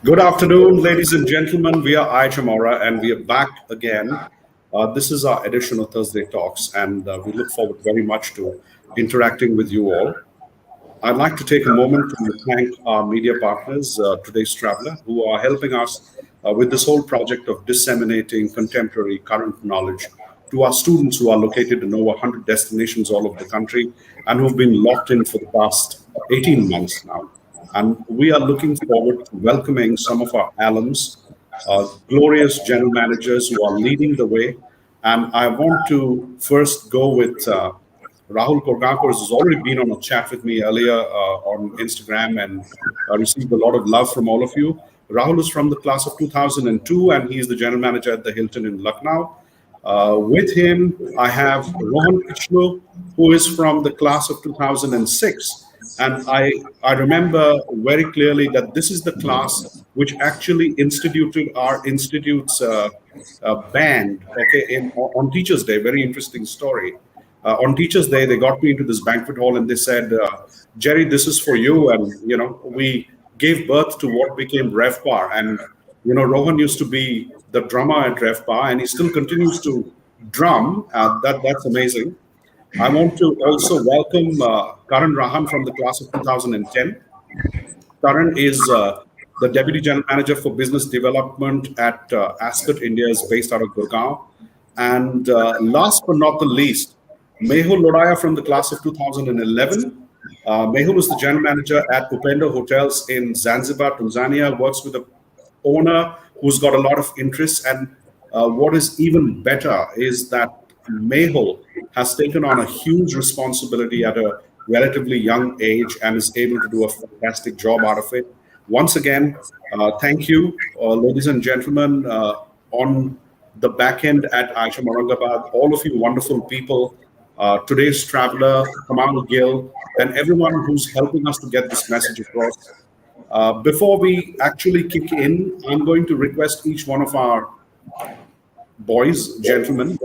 Good afternoon, ladies and gentlemen. We are IHM-Aura and we are back again. This is our edition of Thursday Talks, and we look forward very much to interacting with you all. I'd like to take a moment to thank our media partners, today's traveler, who are helping us with this whole project of disseminating contemporary current knowledge to our students who are located in over 100 destinations all over the country and who've been locked in for the past 18 months now. And we are looking forward to welcoming some of our alums, glorious general managers who are leading the way. And I want to first go with Rahul Korgaonkar, who's already been on a chat with me earlier on Instagram and received a lot of love from all of you. Rahul is from the class of 2002, and he's the general manager at the Hilton in Lucknow. With him, I have Rohan Kichlu, who is from the class of 2006. And I remember very clearly that this is the class which actually instituted our institute's band, okay, on Teachers' Day. Very interesting story. On Teachers' Day, they got me into this banquet hall and they said, Jerry, this is for you. And, we gave birth to what became RevPar. And, Rohan used to be the drummer at RevPar and he still continues to drum. That's amazing. I want to also welcome Karan Rahan from the class of 2010. Karan is the Deputy General Manager for Business Development at Ascott India, is based out of Gurgaon. And last but not the least, Mehul Lodaya from the class of 2011. Mehul is the General Manager at Upendo Hotels in Zanzibar, Tanzania, works with the owner who's got a lot of interests. And what is even better is that Mehul has taken on a huge responsibility at a relatively young age and is able to do a fantastic job out of it. Once again, thank you, ladies and gentlemen, on the back end at IHM-Aurangabad, all of you wonderful people, today's traveler, Kamal Gill, and everyone who's helping us to get this message across. Before we actually kick in, I'm going to request each one of our boys, gentlemen,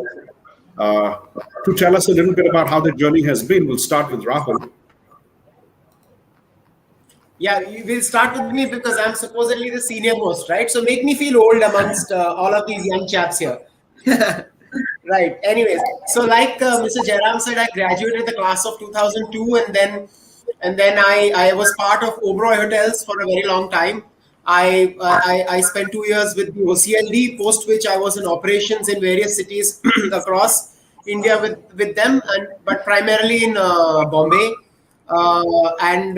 to tell us a little bit about how the journey has been. We'll start with Rahul. Yeah, you will start with me because I'm supposedly the senior most, right? So make me feel old amongst all of these young chaps here. Right. Anyways, so like Mr. Jayaram said, I graduated the class of 2002, and then I was part of Oberoi Hotels for a very long time. I spent 2 years with the OCLD, post which I was in operations in various cities across India with them, but primarily in Bombay. And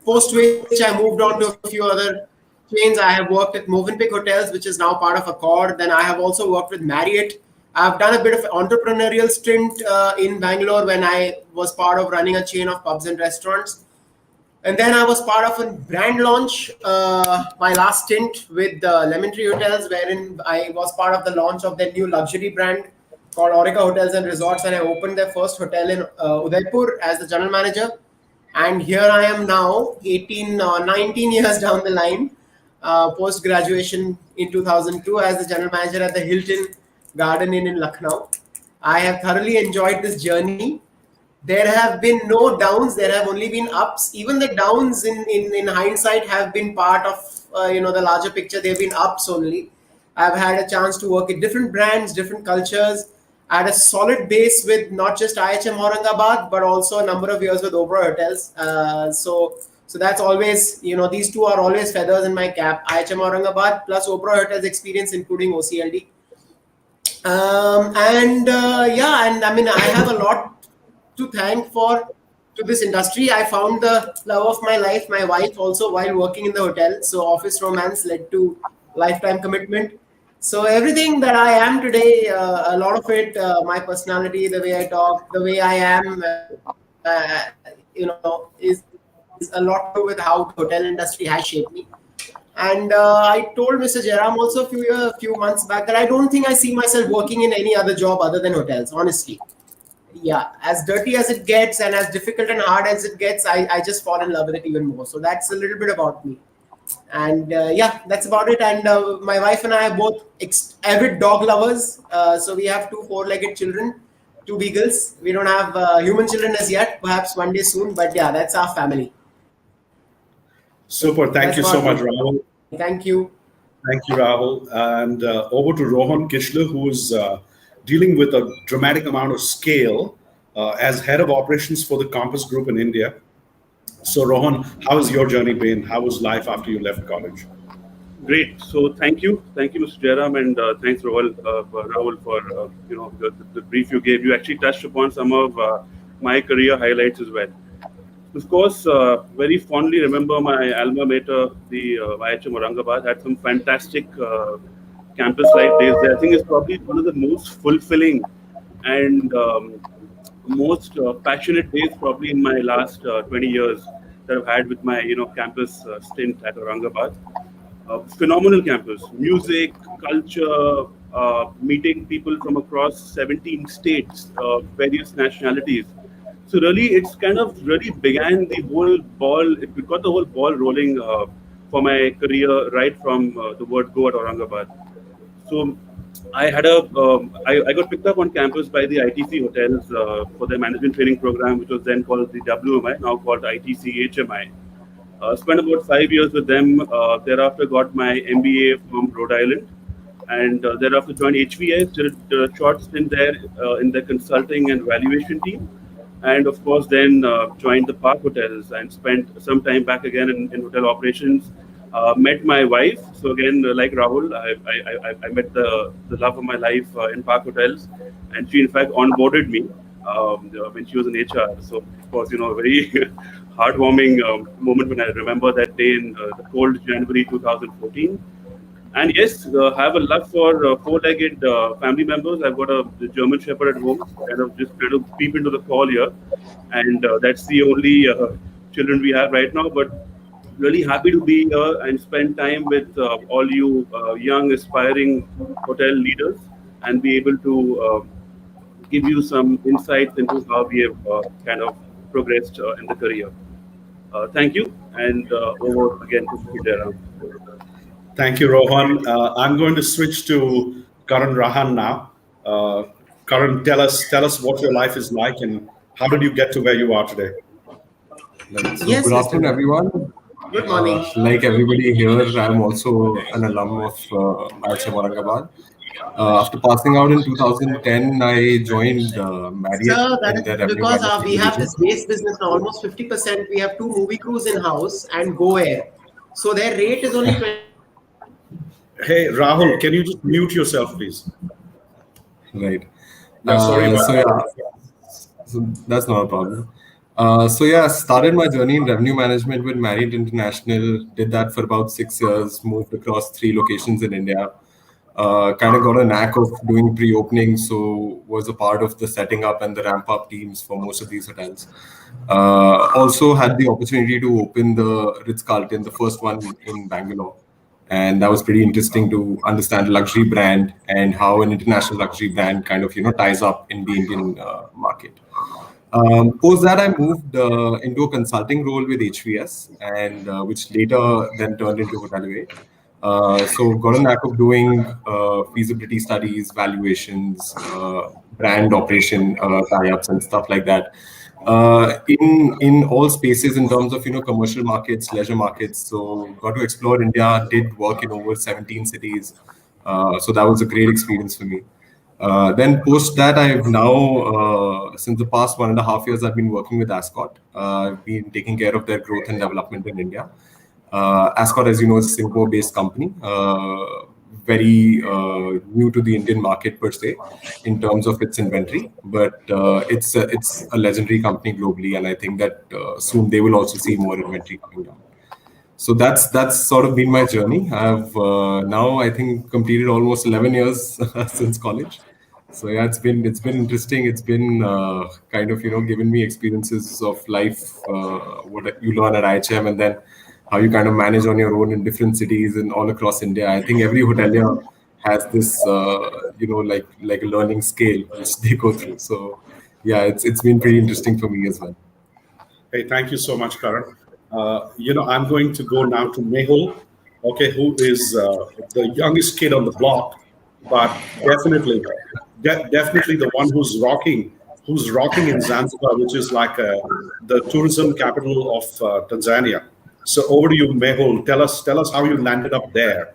post which I moved on to a few other chains. I have worked at Movenpick Hotels, which is now part of Accord. Then I have also worked with Marriott. I've done a bit of entrepreneurial stint in Bangalore when I was part of running a chain of pubs and restaurants. And then I was part of a brand launch, my last stint with Lemon Tree Hotels, wherein I was part of the launch of their new luxury brand called Aurika Hotels and Resorts. And I opened their first hotel in Udaipur as the general manager. And here I am now, 19 years down the line, post-graduation in 2002 as the general manager at the Hilton Garden Inn in Lucknow. I have thoroughly enjoyed this journey. There have been no downs. There have only been ups. Even the downs in hindsight have been part of, the larger picture. They've been ups only. I've had a chance to work with different brands, different cultures. I had a solid base with not just IHM-Aurangabad, but also a number of years with Oberoi Hotels. So that's always, these two are always feathers in my cap. IHM-Aurangabad plus Oberoi Hotels experience, including OCLD. And I mean, I have a lot to thank to this industry. I found the love of my life, my wife also, while working in the hotel. So office romance led to lifetime commitment. So everything that I am today, a lot of it, my personality, the way I talk, the way I am, is a lot to do with how the hotel industry has shaped me. And I told Mr. Jayaram also a few months back that I don't think I see myself working in any other job other than hotels, honestly. Yeah, as dirty as it gets and as difficult and hard as it gets, I just fall in love with it even more. So that's a little bit about me. And that's about it. And my wife and I are both avid dog lovers. So we have 2 4-legged children, 2 beagles. We don't have human children as yet, perhaps one day soon. But yeah, that's our family. Super. Thank you so much, Rahul. Thank you. Thank you, Rahul. And over to Rohan Kichlu, who is dealing with a dramatic amount of scale as head of operations for the Compass Group in India. So, Rohan, how has your journey been? How was life after you left college? Great. So thank you, Mr. Jayaram, and thanks, Rahul, for the brief you gave. You actually touched upon some of my career highlights as well. Of course, very fondly remember my alma mater, the IHM-Aurangabad. Had some fantastic campus life days there. I think it's probably one of the most fulfilling and most passionate days probably in my last 20 years that I've had with my campus stint at Aurangabad. Phenomenal campus, music, culture, meeting people from across 17 states, various nationalities. So really, it's kind of really began the whole ball. It got the whole ball rolling for my career right from the word go at Aurangabad. So I got picked up on campus by the ITC hotels for their management training program, which was then called the WMI, now called ITC HMI. Spent about 5 years with them. Thereafter, got my MBA from Rhode Island, and thereafter joined HVS. Did a short stint there in the consulting and valuation team, and of course, then joined the Park Hotels and spent some time back again in hotel operations. Met my wife. So again, like Rahul, I met the love of my life in Park Hotels, and she in fact onboarded me when she was in HR. So of course, a very heartwarming moment when I remember that day in the cold January 2014. And yes, have a love for four-legged family members. I've got a German Shepherd at home, kind of peep into the call here, and that's the only children we have right now. But really happy to be here and spend time with all you young, aspiring hotel leaders, and be able to give you some insights into how we have kind of progressed in the career. Thank you, and over again to Satish Jayaram. Thank you, Rohan. I'm going to switch to Karan Rahan now. Karan, tell us what your life is like and how did you get to where you are today? Right. So Yes, good Mr. afternoon, everyone. Good morning. Like everybody here, I'm also an alum of IHM-Aurangabad. After passing out in 2010, I joined Marriott Sir, that in is their revenue because management we have division. this base business now, almost 50%. We have two movie crews in house and Go Air. So their rate is only 20. Hey, Rahul, can you just mute yourself, please? Right. Yeah, sorry about So that. yeah, so that's not a problem. So yeah, started my journey in revenue management with Marriott International. Did that for about 6 years. Moved across 3 locations in India. Kind of got a knack of doing pre-opening, so was a part of the setting up and the ramp-up teams for most of these hotels. Also had the opportunity to open the Ritz-Carlton, the first one in Bangalore, and that was pretty interesting to understand luxury brand and how an international luxury brand kind of ties up in the Indian market. Post that, I moved into a consulting role with HVS, and which later then turned into Hotelway. So got a knack of doing feasibility studies, valuations, brand operation tie-ups, and stuff like that. In all spaces in terms of commercial markets, leisure markets. So got to explore India. Did work in over 17 cities. So that was a great experience for me. Then post that, I've now, since the past 1.5 years, I've been working with Ascott. I've been taking care of their growth and development in India. Ascott, as you know, is a Singapore-based company, very new to the Indian market per se, in terms of its inventory. But it's a legendary company globally, and I think that soon they will also see more inventory coming down. So that's sort of been my journey. I've now I think completed almost 11 years since college. So yeah, it's been interesting. It's been kind of given me experiences of life, what you learn at IHM, and then how you kind of manage on your own in different cities and all across India. I think every hotelier has this like a learning scale which they go through. So yeah, it's been pretty interesting for me as well. Hey, thank you so much, Karan. I'm going to go now to Mehul, okay, who is the youngest kid on the block, but definitely the one who's rocking in Zanzibar, which is like the tourism capital of Tanzania. So over to you, Mehul. Tell us how you landed up there.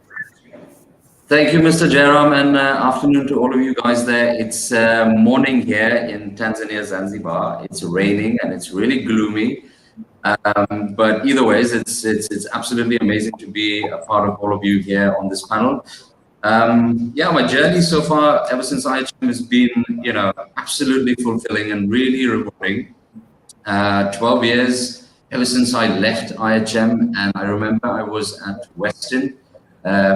Thank you, Mr. Jayaram, and afternoon to all of you guys there. It's morning here in Tanzania, Zanzibar. It's raining and it's really gloomy. But either ways, it's absolutely amazing to be a part of all of you here on this panel. Yeah, my journey so far, ever since IHM, has been, absolutely fulfilling and really rewarding. 12 years ever since I left IHM, and I remember I was at Westin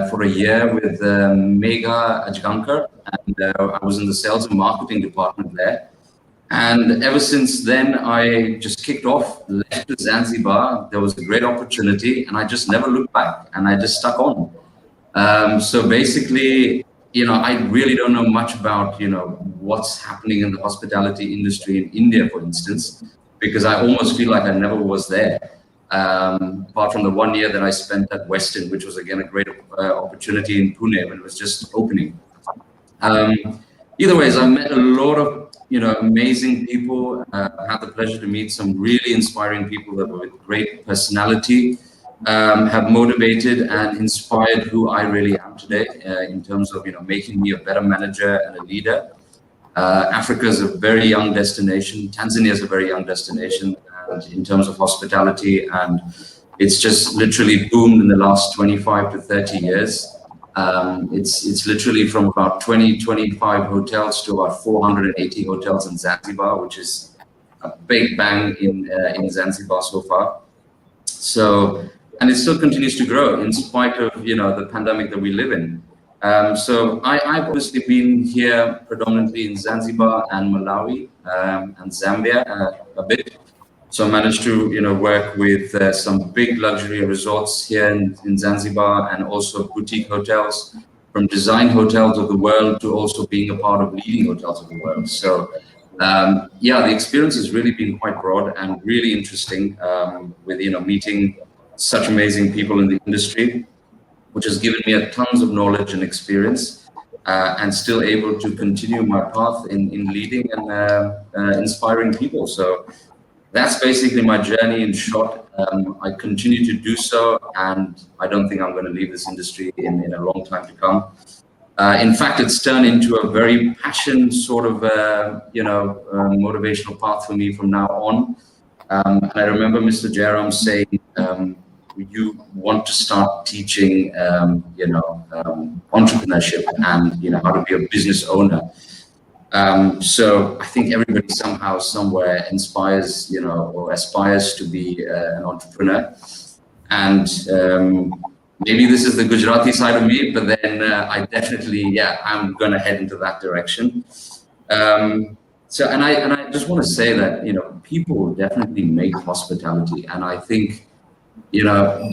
for a year with Mehul Lodaya, and I was in the sales and marketing department there. And ever since then, I just kicked off, left to Zanzibar. There was a great opportunity, and I just never looked back, and I just stuck on. So basically, I really don't know much about, what's happening in the hospitality industry in India, for instance, because I almost feel like I never was there. Apart from the 1 year that I spent at Westin, which was again a great opportunity in Pune when it was just opening. Either ways, I met a lot of amazing people. Had the pleasure to meet some really inspiring people that were with great personality, have motivated and inspired who I really am today in terms of making me a better manager and a leader. Africa is a very young destination. Tanzania is a very young destination in terms of hospitality, and it's just literally boomed in the last 25 to 30 years. It's literally from about 25 hotels to about 480 hotels in Zanzibar, which is a big bang in Zanzibar so far. So, and it still continues to grow in spite of the pandemic that we live in. So I've obviously been here predominantly in Zanzibar and Malawi and Zambia a bit. So I managed to work with some big luxury resorts here in Zanzibar, and also boutique hotels, from design hotels of the world to also being a part of leading hotels of the world. So yeah, the experience has really been quite broad and really interesting with meeting such amazing people in the industry, which has given me a tons of knowledge and experience, and still able to continue my path in leading and inspiring people. So that's basically my journey in short. I continue to do so, and I don't think I'm going to leave this industry in a long time to come. In fact, it's turned into a very passion sort of, motivational path for me from now on. And I remember Mr. Jayaram saying, you want to start teaching, entrepreneurship and, how to be a business owner. So I think everybody somehow, somewhere inspires, or aspires to be an entrepreneur. And maybe this is the Gujarati side of me, but then I definitely, I'm going to head into that direction. So, and I just want to say that, people definitely make hospitality. And I think,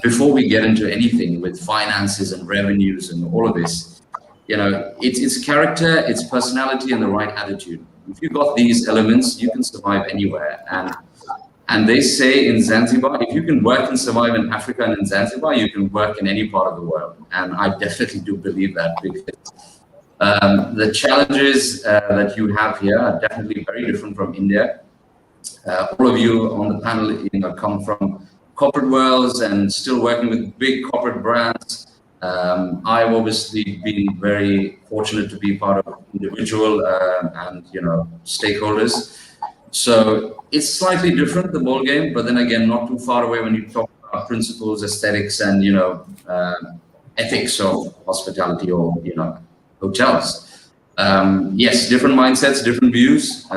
before we get into anything with finances and revenues and all of this, it's character, it's personality, and the right attitude. If you've got these elements, you can survive anywhere. And they say in Zanzibar, if you can work and survive in Africa and in Zanzibar, you can work in any part of the world. And I definitely do believe that, because the challenges that you have here are definitely very different from India. All of you on the panel, come from corporate worlds and still working with big corporate brands. I've obviously been very fortunate to be part of individual and stakeholders. So it's slightly different, the ball game, but then again, not too far away when you talk about principles, aesthetics, and ethics of hospitality or hotels. Yes, different mindsets, different views.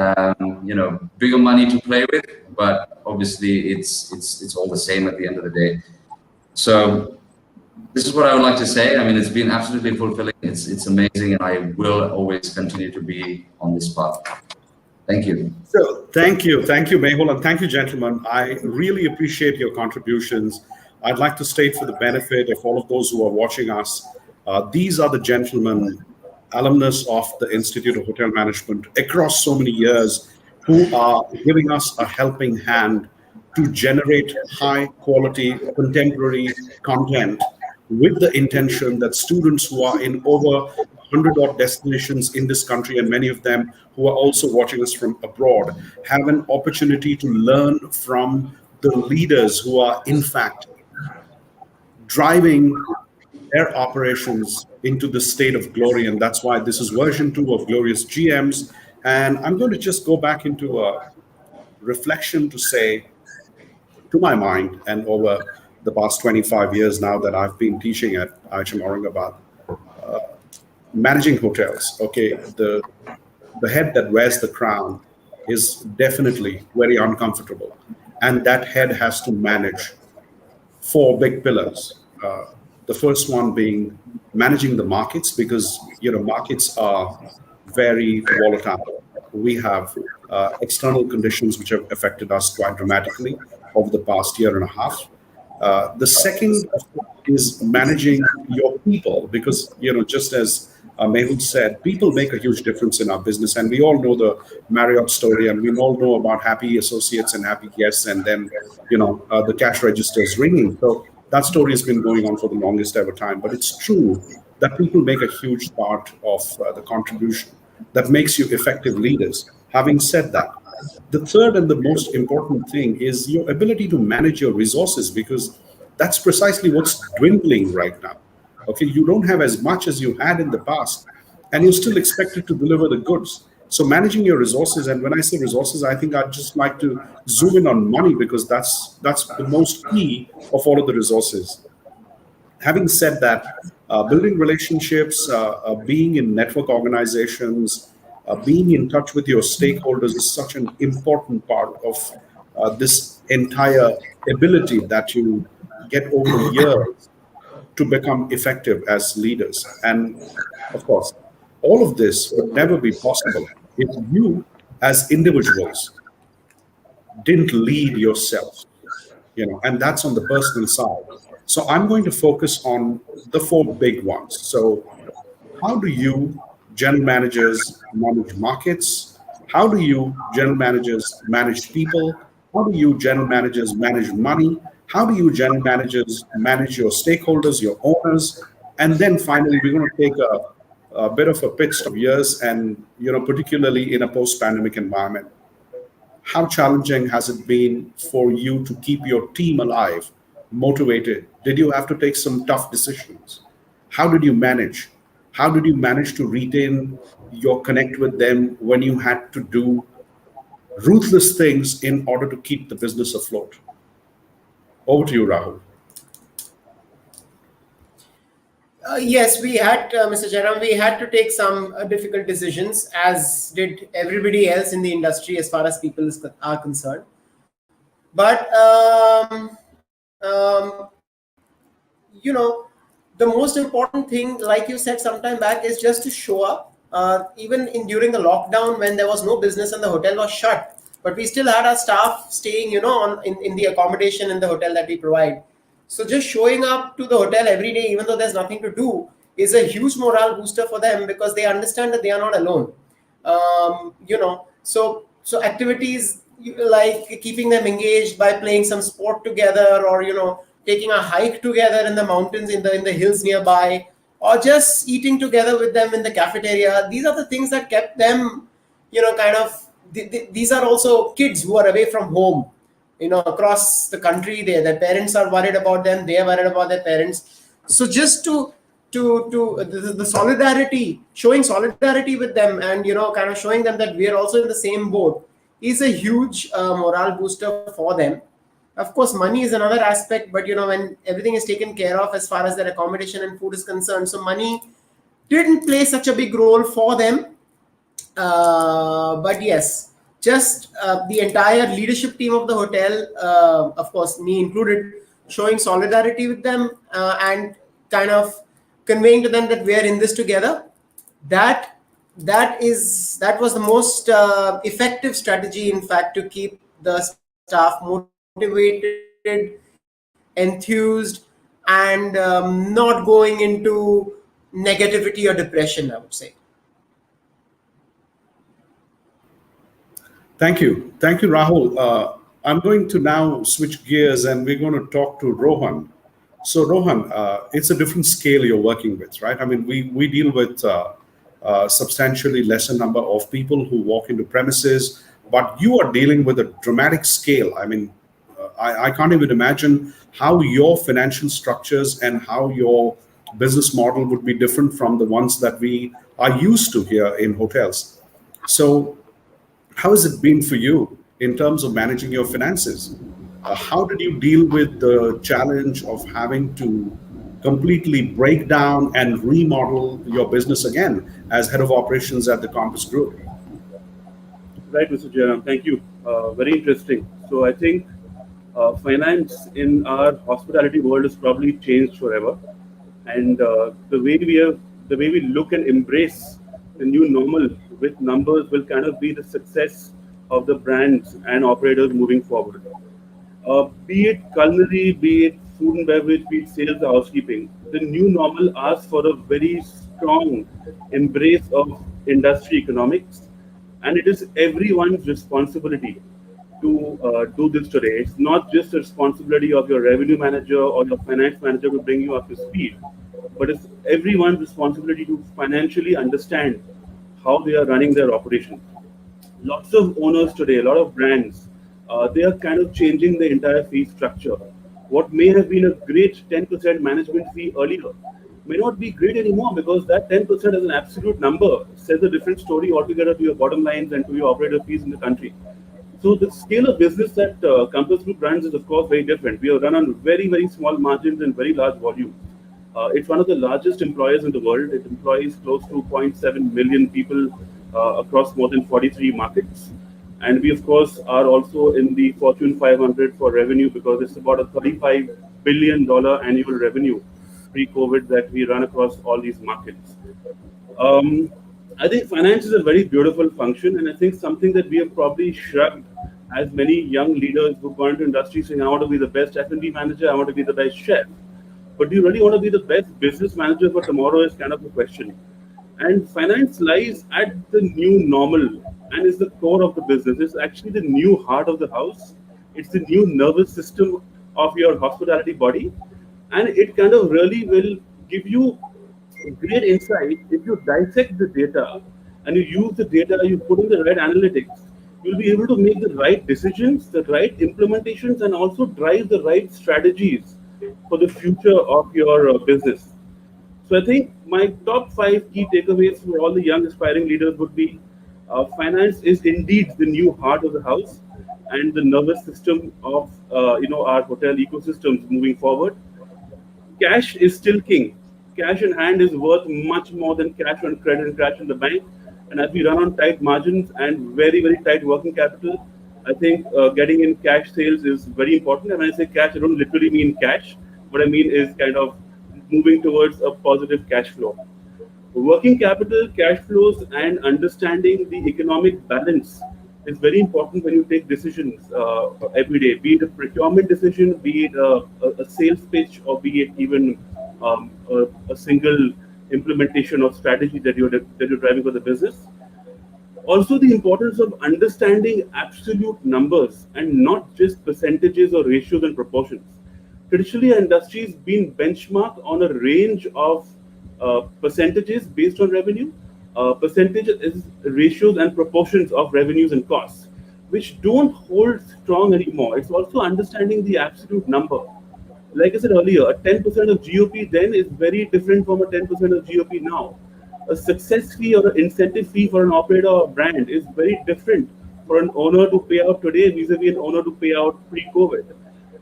Bigger money to play with, but obviously it's all the same at the end of the day. So this is what I would like to say. I mean, it's been absolutely fulfilling. It's amazing, and I will always continue to be on this path. Thank you. So thank you, Mehul, and thank you, gentlemen. I really appreciate your contributions. I'd like to state, for the benefit of all of those who are watching us, these are the gentlemen, alumnus of the Institute of Hotel Management across so many years, who are giving us a helping hand to generate high quality contemporary content, with the intention that students who are in over 100 odd destinations in this country, and many of them who are also watching us from abroad, have an opportunity to learn from the leaders who are in fact driving their operations into the state of glory. And that's why this is version 2 of Glorious GMs. And I'm going to just go back into a reflection to say, to my mind, and over the past 25 years now that I've been teaching at IHM-Aurangabad, managing hotels, okay, the head that wears the crown is definitely very uncomfortable. And that head has to manage 4 big pillars. The first one being managing the markets, because markets are very volatile. We have external conditions which have affected us quite dramatically over the past year and a half. The second is managing your people, because just as Mehul said, people make a huge difference in our business, and we all know the Marriott story, and we all know about happy associates and happy guests, and then the cash register is ringing. So that story has been going on for the longest ever time. But it's true that people make a huge part of the contribution that makes you effective leaders. Having said that, the third and the most important thing is your ability to manage your resources, because that's precisely what's dwindling right now. Okay, you don't have as much as you had in the past, and you're still expected to deliver the goods. So managing your resources, and when I say resources, I think I'd just like to zoom in on money, because that's the most key of all of the resources. Having said that, building relationships, being in network organizations, being in touch with your stakeholders is such an important part of this entire ability that you get over the years to become effective as leaders. And of course, all of this would never be possible if you as individuals didn't lead yourself, and that's on the personal side. So I'm going to focus on the 4 big ones. So how do you general managers manage markets? How do you general managers manage people? How do you general managers manage money? How do you general managers manage your stakeholders, your owners? And then finally, we're going to take a bit of a pit stop years, and particularly in a post-pandemic environment. How challenging has it been for you to keep your team alive, motivated? Did you have to take some tough decisions? How did you manage? How did you manage to retain your connect with them when you had to do ruthless things in order to keep the business afloat? Over to you, Rahul. Yes, we had, Mr. Jayaram, we had to take some difficult decisions, as did everybody else in the industry as far as people are concerned. But, the most important thing, like you said sometime back, is just to show up. Even during the lockdown, when there was no business and the hotel was shut, but we still had our staff staying, in the accommodation in the hotel that we provide. So just showing up to the hotel every day, even though there's nothing to do, is a huge morale booster for them, because they understand that they are not alone. So activities like keeping them engaged by playing some sport together, or taking a hike together in the mountains, in the hills nearby, or just eating together with them in the cafeteria. These are the things that kept them, these are also kids who are away from home, across the country. Their parents are worried about them. They are worried about their parents. So just to the solidarity, showing solidarity with them, and showing them that we are also in the same boat, is a huge morale booster for them. Of course, money is another aspect, but when everything is taken care of as far as their accommodation and food is concerned, so money didn't play such a big role for them. But yes, just the entire leadership team of the hotel, of course, me included, showing solidarity with them, and kind of conveying to them that we are in this together. That was the most effective strategy, in fact, to keep the staff motivated, enthused, and not going into negativity or depression, I would say. Thank you, Rahul. I'm going to now switch gears, and we're going to talk to Rohan. So Rohan, it's a different scale you're working with, right? I mean, we deal with substantially lesser number of people who walk into premises, but you are dealing with a dramatic scale. I mean, I can't even imagine how your financial structures and how your business model would be different from the ones that we are used to here in hotels. So, how has it been for you in terms of managing your finances? How did you deal with the challenge of having to completely break down and remodel your business again as head of operations at the Compass Group? Right, Mr. Jayaram, thank you. Very interesting. So I think finance in our hospitality world has probably changed forever, and the way we look and embrace the new normal with numbers will kind of be the success of the brands and operators moving forward. Be it culinary, be it food and beverage, be it sales or housekeeping, the new normal asks for a very strong embrace of industry economics, and it is everyone's responsibility to do this today. It's not just the responsibility of your revenue manager or your finance manager to bring you up to speed, but it's everyone's responsibility to financially understand how they are running their operations. Lots of owners today, a lot of brands, they are kind of changing the entire fee structure. What may have been a great 10% management fee earlier may not be great anymore, because that 10% as an absolute number says a different story altogether to your bottom lines and to your operator fees in the country. So the scale of business that Compass Group runs is of course very different. We are run on very, very small margins and very large volume. It's one of the largest employers in the world. It employs close to 2.7 million people across more than 43 markets. And we, of course, are also in the Fortune 500 for revenue, because it's about a $35 billion annual revenue pre-COVID that we run across all these markets. I think finance is a very beautiful function, and I think something that we have probably shrugged as many young leaders who've gone into industry saying, I want to be the best F&B manager, I want to be the best chef. But do you really want to be the best business manager for tomorrow is kind of the question. And finance lies at the new normal and is the core of the business. It's actually the new heart of the house. It's the new nervous system of your hospitality body. And it kind of really will give you great insight if you dissect the data and you use the data, you put in the right analytics. You'll be able to make the right decisions, the right implementations, and also drive the right strategies for the future of your business. So I think my top 5 key takeaways for all the young aspiring leaders would be finance is indeed the new heart of the house and the nervous system of our hotel ecosystems moving forward. Cash is still king. Cash in hand is worth much more than cash on credit and cash in the bank. And as we run on tight margins and very, very tight working capital, I think getting in cash sales is very important. And when I say cash, I don't literally mean cash. What I mean is kind of moving towards a positive cash flow. Working capital, cash flows, and understanding the economic balance is very important when you take decisions every day, be it a procurement decision, be it a sales pitch, or be it even a single implementation of strategy that you're driving for the business. Also, the importance of understanding absolute numbers and not just percentages or ratios and proportions. Traditionally, our industry has been benchmarked on a range of percentages based on revenue, percentages, ratios, and proportions of revenues and costs, which don't hold strong anymore. It's also understanding the absolute number. Like I said earlier, a 10% of GOP then is very different from a 10% of GOP now. A success fee or an incentive fee for an operator or brand is very different for an owner to pay out today vis-a-vis an owner to pay out pre-COVID.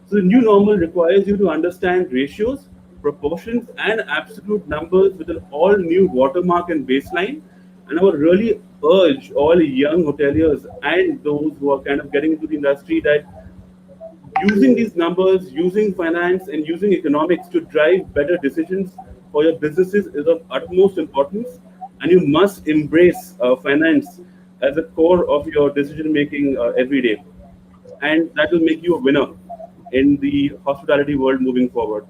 So the new normal requires you to understand ratios, proportions, and absolute numbers with an all new watermark and baseline. And I would really urge all young hoteliers and those who are kind of getting into the industry that using these numbers, using finance, and using economics to drive better decisions for your businesses is of utmost importance. And you must embrace finance as a core of your decision making every day. And that will make you a winner in the hospitality world moving forward.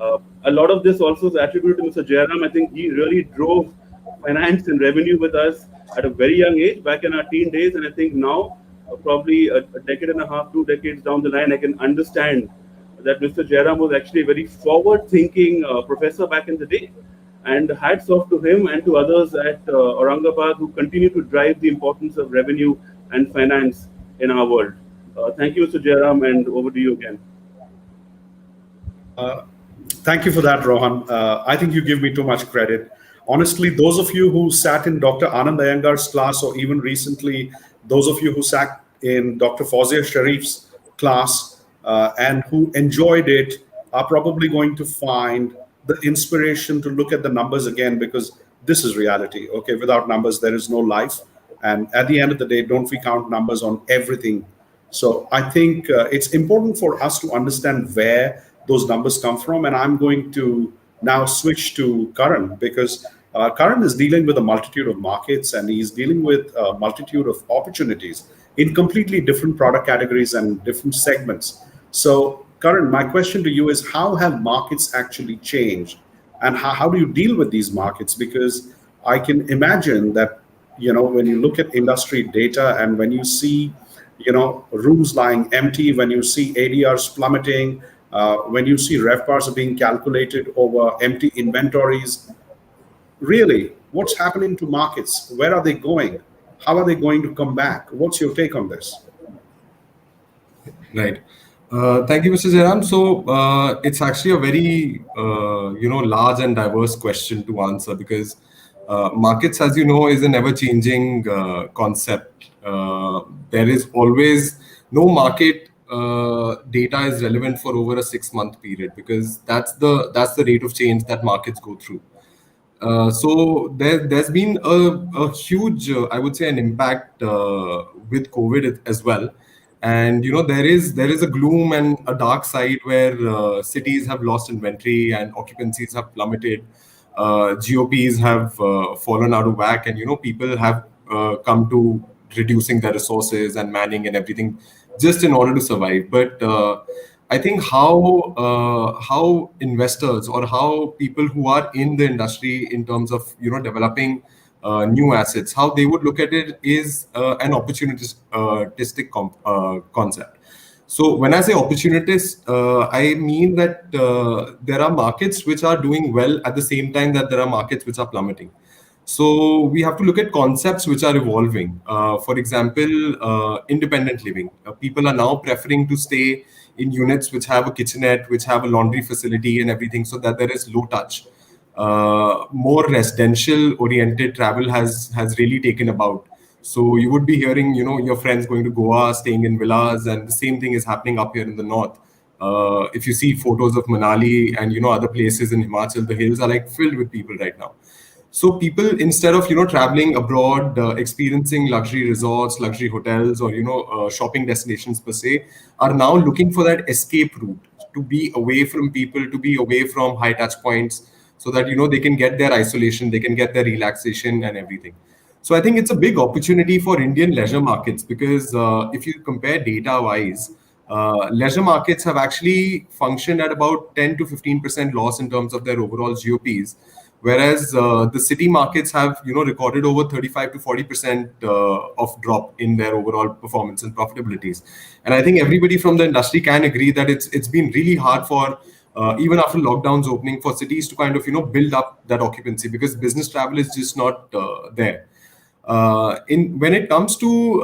A lot of this also is attributed to Mr. Jayaram. I think he really drove finance and revenue with us at a very young age, back in our teen days. And I think now, probably a decade and a half, 2 decades down the line, I can understand that Mr. Jayaram was actually a very forward-thinking professor back in the day. And hats off to him and to others at Aurangabad who continue to drive the importance of revenue and finance in our world. Thank you, Mr. Jayaram, and over to you again. Thank you for that, Rohan. I think you give me too much credit. Honestly, those of you who sat in Dr. Anand Iyengar's class, or even recently, those of you who sat in Dr. Fawzia Sharif's class and who enjoyed it are probably going to find the inspiration to look at the numbers again, because this is reality. Okay, without numbers, there is no life. And at the end of the day, don't we count numbers on everything? So I think it's important for us to understand where those numbers come from. And I'm going to now switch to Karan, because Karan is dealing with a multitude of markets, and he's dealing with a multitude of opportunities in completely different product categories and different segments. So Karan, my question to you is, how have markets actually changed, and how do you deal with these markets? Because I can imagine that, when you look at industry data and when you see, rooms lying empty, when you see ADRs plummeting, when you see RevPARs are being calculated over empty inventories, really, what's happening to markets? Where are they going? How are they going to come back? What's your take on this? Right. Thank you, Mr. Jayaram. So it's actually a very large and diverse question to answer, because markets, as you know, is an ever-changing concept. There is always no market data is relevant for over a 6-month period, because that's the rate of change that markets go through. So there's been a huge, I would say, an impact with COVID as well. And there is a gloom and a dark side where cities have lost inventory and occupancies have plummeted. GOPs have fallen out of whack, and people have come to reducing their resources and manning and everything just in order to survive. But I think how investors, or how people who are in the industry in terms of developing new assets, how they would look at it is an opportunistic concept. So when I say opportunist, I mean that there are markets which are doing well at the same time that there are markets which are plummeting. So we have to look at concepts which are evolving. For example, independent living. People are now preferring to stay in units which have a kitchenette, which have a laundry facility and everything, so that there is low touch. More residential oriented travel has really taken about. So you would be hearing, your friends going to Goa, staying in villas, and the same thing is happening up here in the north. If you see photos of Manali and other places in Himachal, the hills are like filled with people right now. So people, instead of traveling abroad, experiencing luxury resorts, luxury hotels, or shopping destinations per se, are now looking for that escape route, to be away from people, to be away from high touch points, so that they can get their isolation, they can get their relaxation and everything. So I think it's a big opportunity for Indian leisure markets, because if you compare data wise, leisure markets have actually functioned at about 10 to 15% loss in terms of their overall GOPs, whereas the city markets have recorded over 35 to 40% of drop in their overall performance and profitabilities. And I think everybody from the industry can agree that it's been really hard for even after lockdowns opening, for cities to kind of build up that occupancy, because business travel is just not there. When it comes to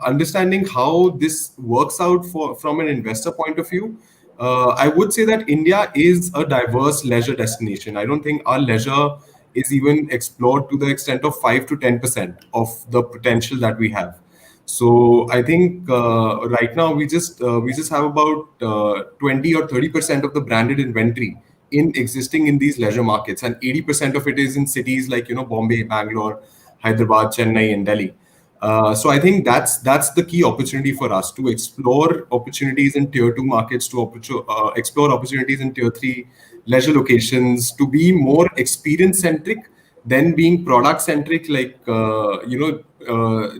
understanding how this works out from an investor point of view, I would say that India is a diverse leisure destination. I don't think our leisure is even explored to the extent of 5 to 10% of the potential that we have. So I think right now we just have about 20 or 30% of the branded inventory existing in these leisure markets, and 80% of it is in cities like Bombay, Bangalore, Hyderabad, Chennai, and Delhi. So I think that's the key opportunity for us, to explore opportunities in tier 2 markets, to explore opportunities in tier 3 leisure locations, to be more experience centric than being product centric. Like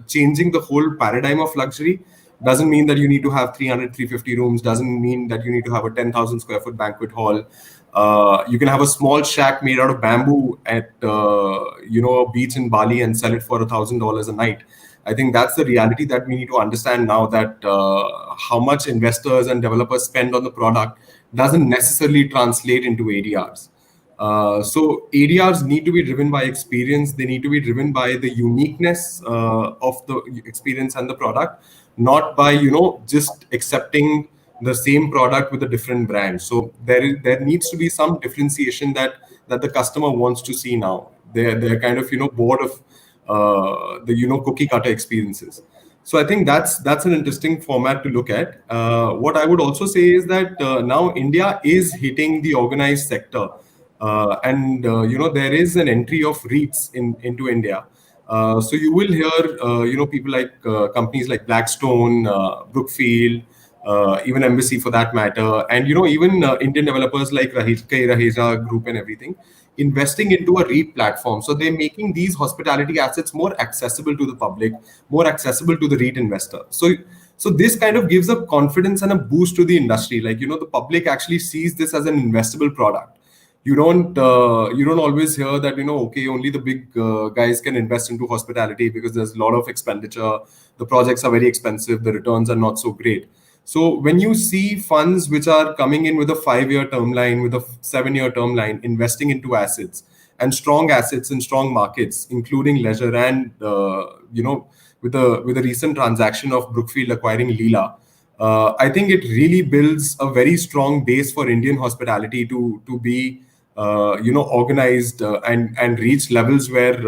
changing the whole paradigm of luxury doesn't mean that you need to have 300, 350 rooms, doesn't mean that you need to have a 10,000 square foot banquet hall. You can have a small shack made out of bamboo at a beach in Bali and sell it for $1,000 a night. I think that's the reality that we need to understand now, that how much investors and developers spend on the product doesn't necessarily translate into ADRs. So ADRs need to be driven by experience. They need to be driven by the uniqueness of the experience and the product, not by just accepting the same product with a different brand. So there needs to be some differentiation that the customer wants to see now. They're kind of bored of the cookie cutter experiences. So I think that's an interesting format to look at. What I would also say is that now India is hitting the organized sector, and there is an entry of REITs into India. So you will hear people like companies like Blackstone, Brookfield, even Embassy for that matter, and even Indian developers like Raheja Group and everything, investing into a REIT platform. So they're making these hospitality assets more accessible to the public, more accessible to the REIT investor. So this kind of gives a confidence and a boost to the industry. Like, the public actually sees this as an investable product. You don't always hear that, okay, only the big guys can invest into hospitality because there's a lot of expenditure. The projects are very expensive. The returns are not so great. So when you see funds which are coming in with a 5-year term line, with a 7-year term line, investing into assets and strong assets in strong markets, including leisure, and with the recent transaction of Brookfield acquiring Leela, I think it really builds a very strong base for Indian hospitality to be organized and reach levels where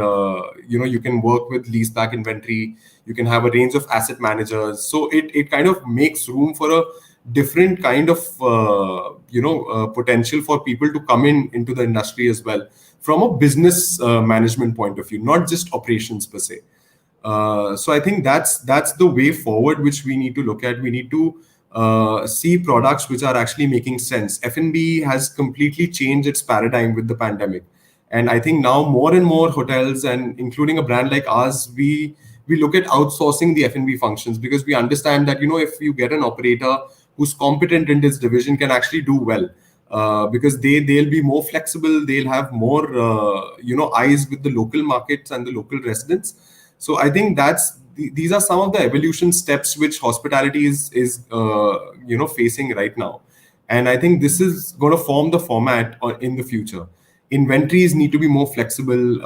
you can work with lease back inventory. You can have a range of asset managers. So it kind of makes room for a different kind of potential for people to come into the industry as well, from a business management point of view, not just operations per se. So I think that's the way forward which we need to look at. We need to see products which are actually making sense. F&B has completely changed its paradigm with the pandemic, and I think now more and more hotels, and including a brand like ours, we look at outsourcing the F&B functions, because we understand that if you get an operator who's competent in this division, can actually do well, because they'll be more flexible, they'll have more eyes with the local markets and the local residents. So I think these are some of the evolution steps which hospitality is facing right now, and I think this is going to form the format in the future. Inventories need to be more flexible.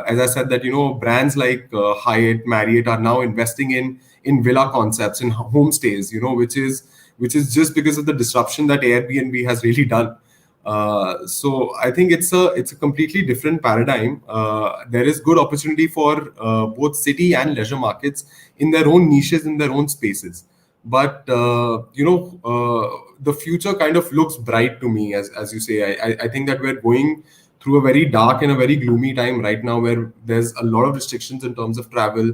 As I said, that brands like Hyatt, Marriott are now investing in villa concepts, in homestays, which is just because of the disruption that Airbnb has really done. So I think it's a completely different paradigm. There is good opportunity for both city and leisure markets in their own niches, in their own spaces. But the future kind of looks bright to me, as you say. I think that we're going through a very dark and a very gloomy time right now, where there's a lot of restrictions in terms of travel.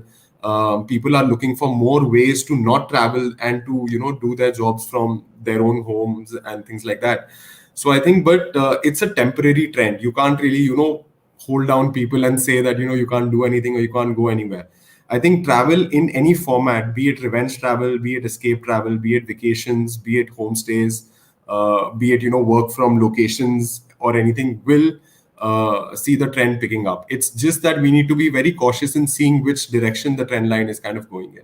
People are looking for more ways to not travel and to do their jobs from their own homes and things like that. So I think, but it's a temporary trend. You can't really hold down people and say that you can't do anything or you can't go anywhere. I think travel in any format, be it revenge travel, be it escape travel, be it vacations, be it homestays, be it work from locations or anything, will see the trend picking up. It's just that we need to be very cautious in seeing which direction the trend line is kind of going in.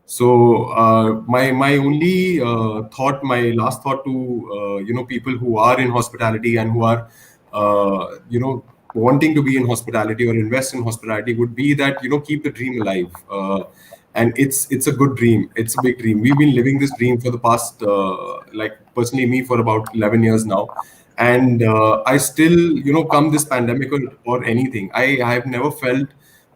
So my only thought, my last thought to people who are in hospitality and who are wanting to be in hospitality or invest in hospitality would be that keep the dream alive. And it's a good dream. It's a big dream. We've been living this dream for the past, like personally me, for about 11 years now. And I still, come this pandemic or anything, I have never felt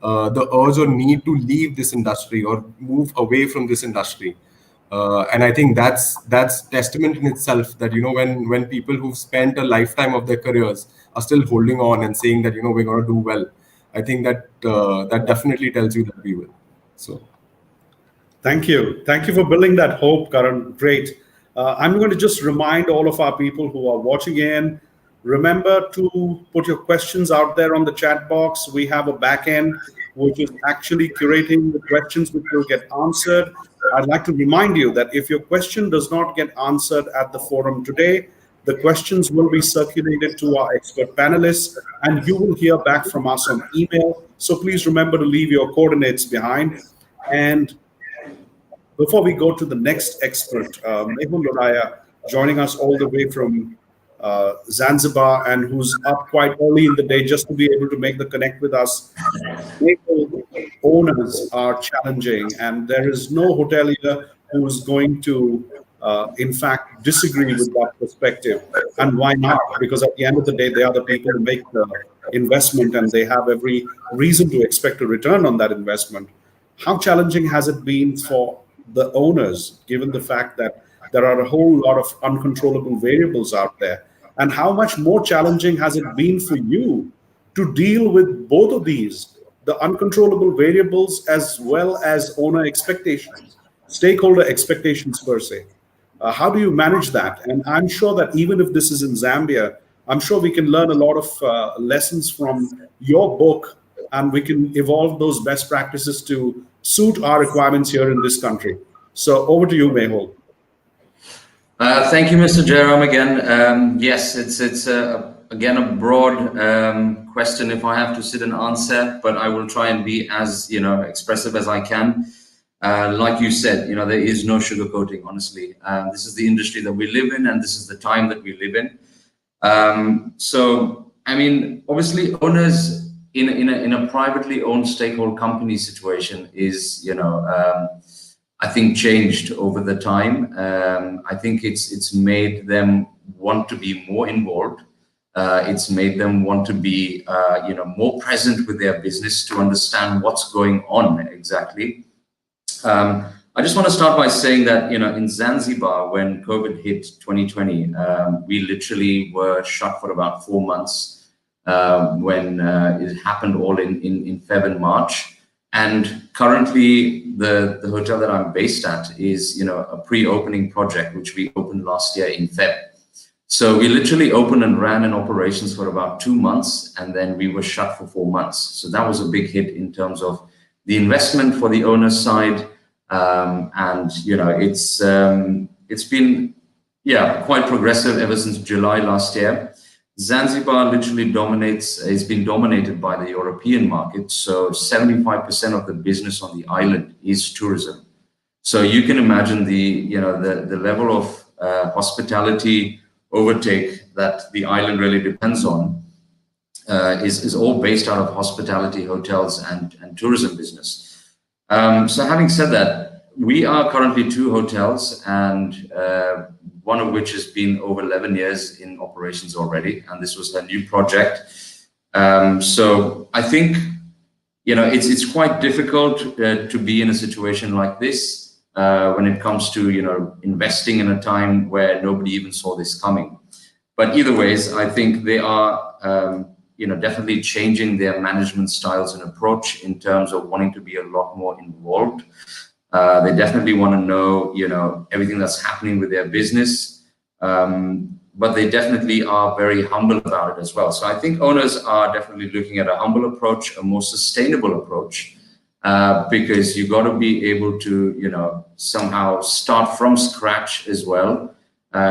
the urge or need to leave this industry or move away from this industry. And I think that's testament in itself that, when people who've spent a lifetime of their careers are still holding on and saying that, we're going to do well, I think that that definitely tells you that we will. So. Thank you. Thank you for building that hope, Karan. Great. I'm going to just remind all of our people who are watching in, remember to put your questions out there on the chat box. We have a back end which is actually curating the questions which will get answered. I'd like to remind you that if your question does not get answered at the forum today, the questions will be circulated to our expert panelists and you will hear back from us on email. So please remember to leave your coordinates behind. And before we go to the next expert, Mehul Lodaya, joining us all the way from Zanzibar and who's up quite early in the day just to be able to make the connect with us. Local owners are challenging, and there is no hotelier who's going to, in fact, disagree with that perspective. And why not? Because at the end of the day, they are the people who make the investment, and they have every reason to expect a return on that investment. How challenging has it been for the owners, given the fact that there are a whole lot of uncontrollable variables out there? And how much more challenging has it been for you to deal with both of these, the uncontrollable variables as well as owner expectations, stakeholder expectations per se? How do you manage that? And I'm sure that even if this is in Zambia, I'm sure we can learn a lot of lessons from your book, and we can evolve those best practices to suit our requirements here in this country. So over to you, Mehul. Thank you, Mr. Jayaram, again. Yes, it's again a broad question if I have to sit and answer, but I will try and be as expressive as I can. Like you said, there is no sugarcoating, honestly. This is the industry that we live in, and this is the time that we live in. So, I mean, obviously, owners in a privately owned stakeholder company situation is, I think, changed over the time. I think it's made them want to be more involved. It's made them want to be, more present with their business to understand what's going on exactly. I just want to start by saying that, in Zanzibar, when COVID hit 2020, we literally were shut for about 4 months when it happened all in Feb and March. And currently, the hotel that I'm based at is, a pre-opening project, which we opened last year in Feb. So we literally opened and ran in operations for about 2 months, and then we were shut for 4 months. So that was a big hit in terms of the investment for the owner's side. And, it's been, quite progressive ever since July last year. Zanzibar literally has been dominated by the European market. So 75% of the business on the island is tourism. So you can imagine the level of hospitality overtake that the island really depends on is all based out of hospitality, hotels, and tourism business. So having said that, we are currently 2 hotels, and one of which has been over 11 years in operations already, and this was a new project. So I think, it's quite difficult to be in a situation like this when it comes to, investing in a time where nobody even saw this coming. But either ways, I think they are, definitely changing their management styles and approach in terms of wanting to be a lot more involved. They definitely want to know, everything that's happening with their business, but they definitely are very humble about it as well. So I think owners are definitely looking at a humble approach, a more sustainable approach, because you got to be able to, somehow start from scratch as well.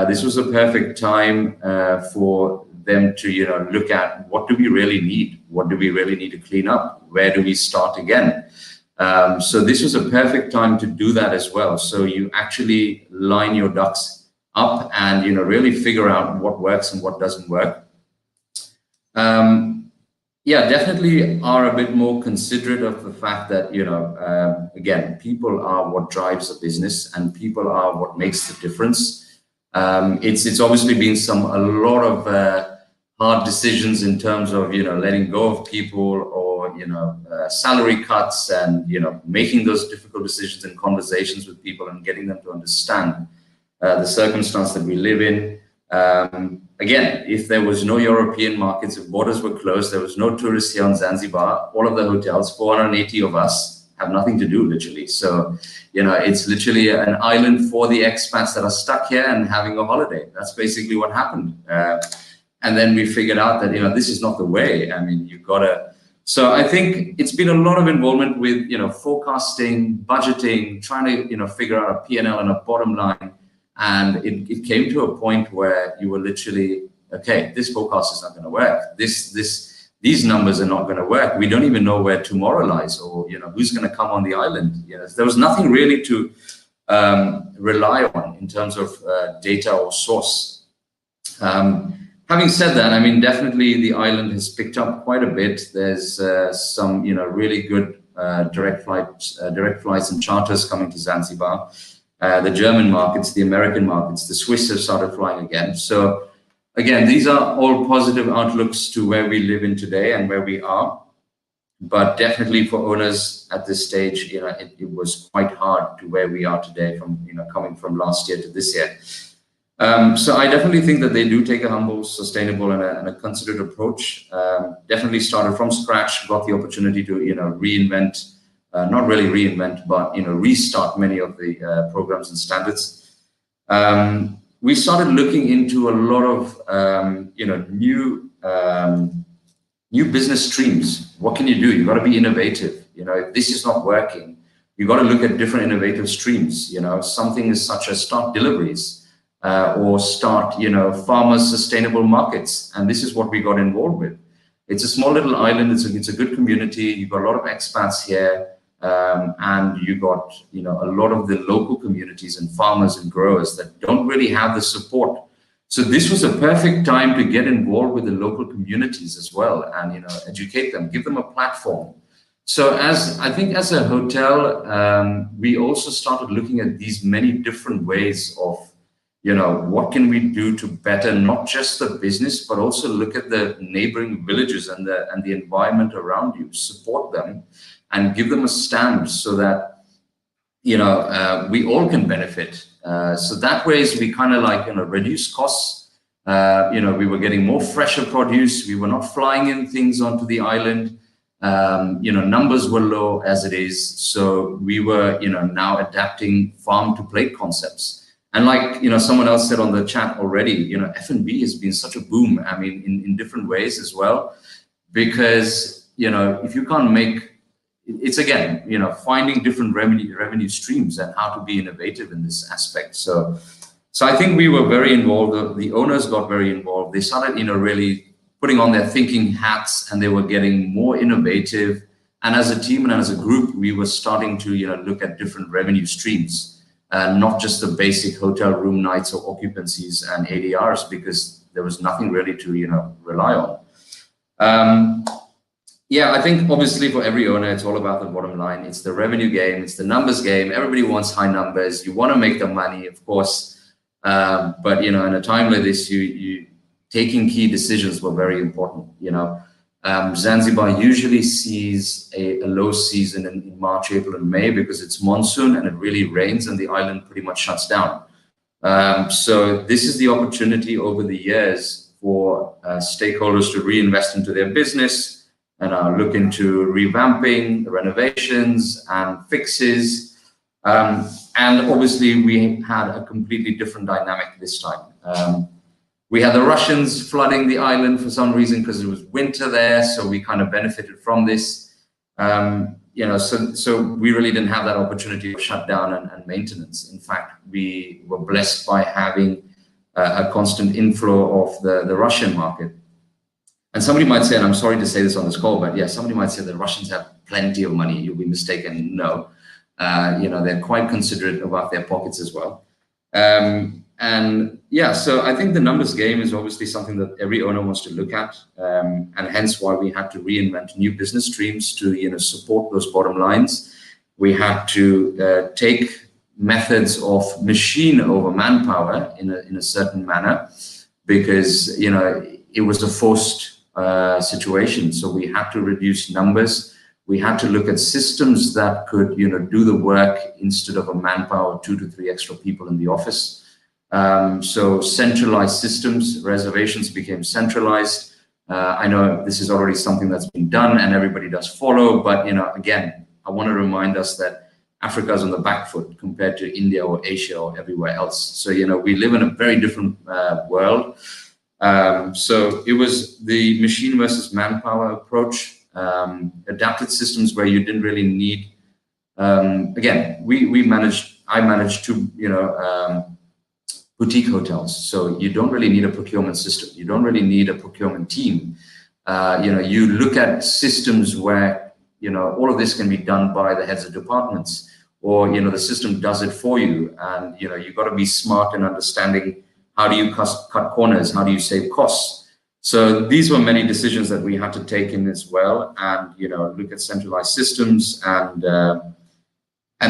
This was a perfect time for them to, look at what do we really need? What do we really need to clean up? Where do we start again? So this was a perfect time to do that as well. So you actually line your ducks up and, really figure out what works and what doesn't work. Definitely are a bit more considerate of the fact that, again, people are what drives a business, and people are what makes the difference. It's obviously been a lot of hard decisions in terms of, letting go of people, or salary cuts, and making those difficult decisions and conversations with people and getting them to understand the circumstance that we live in. Again, if there was no European markets, if borders were closed, there was no tourists here on Zanzibar, all of the hotels, 480 of us, have nothing to do, literally. So, it's literally an island for the expats that are stuck here and having a holiday. That's basically what happened. And then we figured out that, this is not the way. I mean, you've got to. So I think it's been a lot of involvement with, forecasting, budgeting, trying to, figure out a P&L and a bottom line. And it came to a point where you were literally, okay, this forecast is not going to work. These numbers are not going to work. We don't even know where tomorrow lies, or, who's going to come on the island. There was nothing really to rely on in terms of data or source. Having said that, I mean, definitely the island has picked up quite a bit. There's some, really good direct flights and charters coming to Zanzibar. The German markets, the American markets, the Swiss have started flying again. So again, these are all positive outlooks to where we live in today and where we are. But definitely for owners at this stage, it was quite hard to where we are today from, coming from last year to this year. So I definitely think that they do take a humble, sustainable, and a considered approach. Definitely started from scratch, got the opportunity to, reinvent, not really reinvent, but, restart many of the programs and standards. We started looking into a lot of, new business streams. What can you do? You got to be innovative. If this is not working, you got to look at different innovative streams. Something as such as start deliveries or start, farmers' sustainable markets. And this is what we got involved with. It's a small little island. It's a good community. You've got a lot of expats here. And you got, a lot of the local communities and farmers and growers that don't really have the support. So this was a perfect time to get involved with the local communities as well and, educate them, give them a platform. So I think as a hotel, we also started looking at these many different ways of, what can we do to better not just the business, but also look at the neighboring villages and the environment around you, support them and give them a stand so that, we all can benefit. So that way we kind of like, reduce costs. We were getting more fresher produce. We were not flying in things onto the island. Numbers were low as it is. So we were, now adapting farm to plate concepts. And like, someone else said on the chat already, F&B has been such a boom. I mean, in different ways as well, because, if you can't make, it's again, finding different revenue streams and how to be innovative in this aspect. So I think we were very involved. The owners got very involved. They started, really putting on their thinking hats, and they were getting more innovative. And as a team and as a group, we were starting to, look at different revenue streams, not just the basic hotel room nights or occupancies and ADRs, because there was nothing really to, rely on. Yeah, I think obviously for every owner, it's all about the bottom line. It's the revenue game. It's the numbers game. Everybody wants high numbers. You want to make the money, of course. But, in a time like this, you taking key decisions were very important. Zanzibar usually sees a low season in March, April, and May because it's monsoon and it really rains and the island pretty much shuts down. So this is the opportunity over the years for stakeholders to reinvest into their business and look into revamping, renovations, and fixes. And obviously, we had a completely different dynamic this time. We had the Russians flooding the island for some reason because it was winter there, so we kind of benefited from this. So we really didn't have that opportunity of shutdown and maintenance. In fact, we were blessed by having a constant inflow of the Russian market. And somebody might say, and I'm sorry to say this on this call, but yeah, somebody might say the Russians have plenty of money. You'll be mistaken. No, they're quite considerate about their pockets as well. And yeah, so I think the numbers game is obviously something that every owner wants to look at, and hence why we had to reinvent new business streams to support those bottom lines. We had to take methods of machine over manpower in a certain manner, because it was a forced situation. So we had to reduce numbers. We had to look at systems that could do the work instead of a manpower, 2 to 3 extra people in the office. So centralized systems, reservations became centralized. I know this is already something that's been done and everybody does follow, but again, I want to remind us that Africa is on the back foot compared to India or Asia or everywhere else. So we live in a very different world. So it was the machine versus manpower approach, adapted systems where you didn't really need. Again, I managed 2 boutique hotels. So you don't really need a procurement system. You don't really need a procurement team. You look at systems where, all of this can be done by the heads of departments, or, the system does it for you. And, you've got to be smart in understanding How do you cut corners? How do you save costs? So these were many decisions that we had to take in as well, and look at centralized systems, and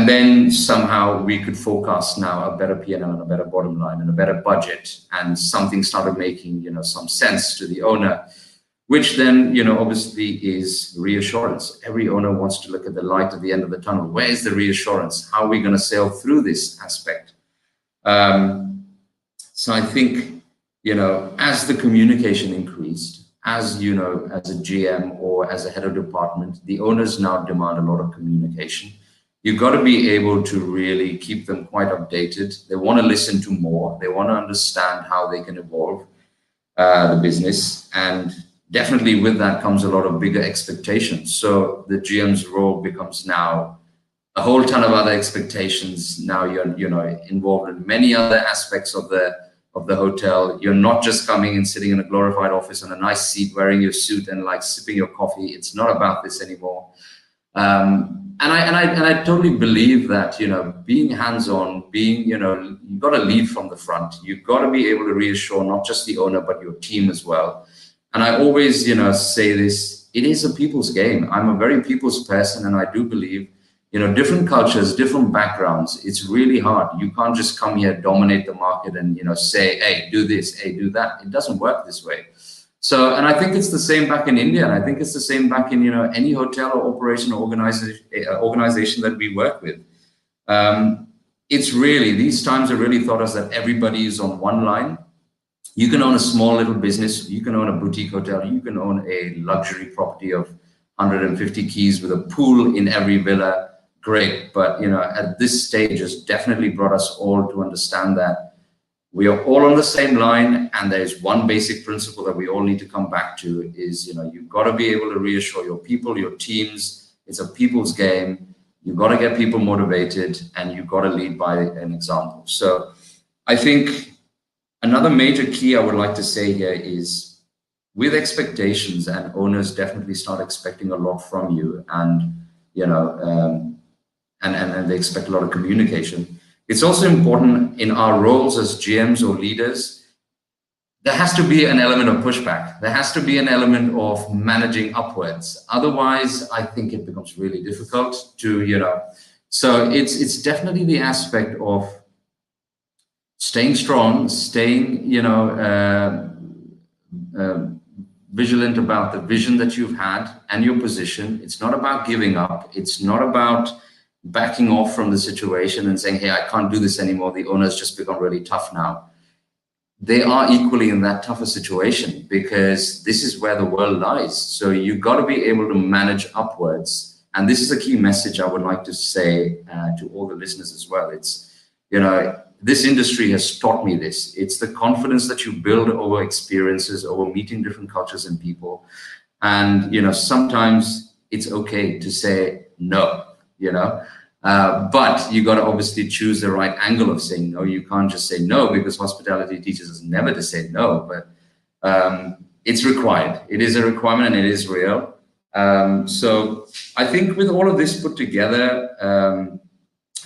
then somehow we could forecast now a better P&L and a better bottom line and a better budget, and something started making some sense to the owner, which then obviously is reassurance. Every owner wants to look at the light at the end of the tunnel. Where is the reassurance? How are we going to sail through this aspect? So I think as the communication increased, as as a GM or as a head of department, the owners now demand a lot of communication. You've got to be able to really keep them quite updated. They want to listen to more. They want to understand how they can evolve the business. And definitely with that comes a lot of bigger expectations. So the GM's role becomes now a whole ton of other expectations. Now you're involved in many other aspects of the hotel. You're not just coming and sitting in a glorified office on a nice seat, wearing your suit and like sipping your coffee. It's not about this anymore. And I totally believe that, being hands-on, you've got to lead from the front. You've got to be able to reassure not just the owner, but your team as well. And I always, say this, it is a people's game. I'm a very people's person, and I do believe, different cultures, different backgrounds, it's really hard. You can't just come here, dominate the market and, say, hey, do this, hey, do that. It doesn't work this way. So, and I think it's the same back in India, and I think it's the same back in, any hotel or operation or organization that we work with. It's really, these times have really taught us that everybody is on one line. You can own a small little business, you can own a boutique hotel, you can own a luxury property of 150 keys with a pool in every villa, great. But, at this stage has definitely brought us all to understand that we are all on the same line, and there's one basic principle that we all need to come back to is, you've got to be able to reassure your people, your teams. It's a people's game. You've got to get people motivated, and you've got to lead by an example. So I think another major key I would like to say here is with expectations, and owners definitely start expecting a lot from you, and, and they expect a lot of communication. It's also important in our roles as GMs or leaders, there has to be an element of pushback. There has to be an element of managing upwards. Otherwise, I think it becomes really difficult to, so it's definitely the aspect of staying strong, staying, vigilant about the vision that you've had and your position. It's not about giving up. It's not about backing off from the situation and saying, hey, I can't do this anymore. The owner's just become really tough now. They are equally in that tougher situation because this is where the world lies. So you've got to be able to manage upwards. And this is a key message I would like to say to all the listeners as well. It's, this industry has taught me this. It's the confidence that you build over experiences, over meeting different cultures and people. And, sometimes it's okay to say no. But you got to obviously choose the right angle of saying no. You can't just say no, because hospitality teaches us never to say no, but it's required. It is a requirement and it is real. So I think with all of this put together,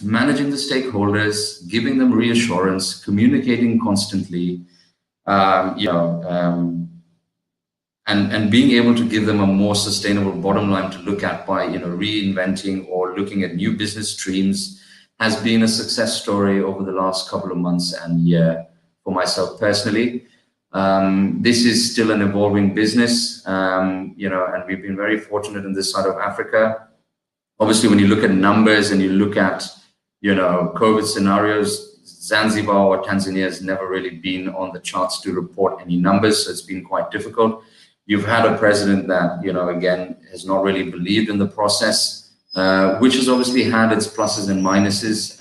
managing the stakeholders, giving them reassurance, communicating constantly, and being able to give them a more sustainable bottom line to look at by reinventing or looking at new business streams has been a success story over the last couple of months and year for myself personally. This is still an evolving business, and we've been very fortunate in this side of Africa. Obviously, when you look at numbers and you look at COVID scenarios, Zanzibar or Tanzania has never really been on the charts to report any numbers, so it's been quite difficult. You've had a president that, again, has not really believed in the process, which has obviously had its pluses and minuses.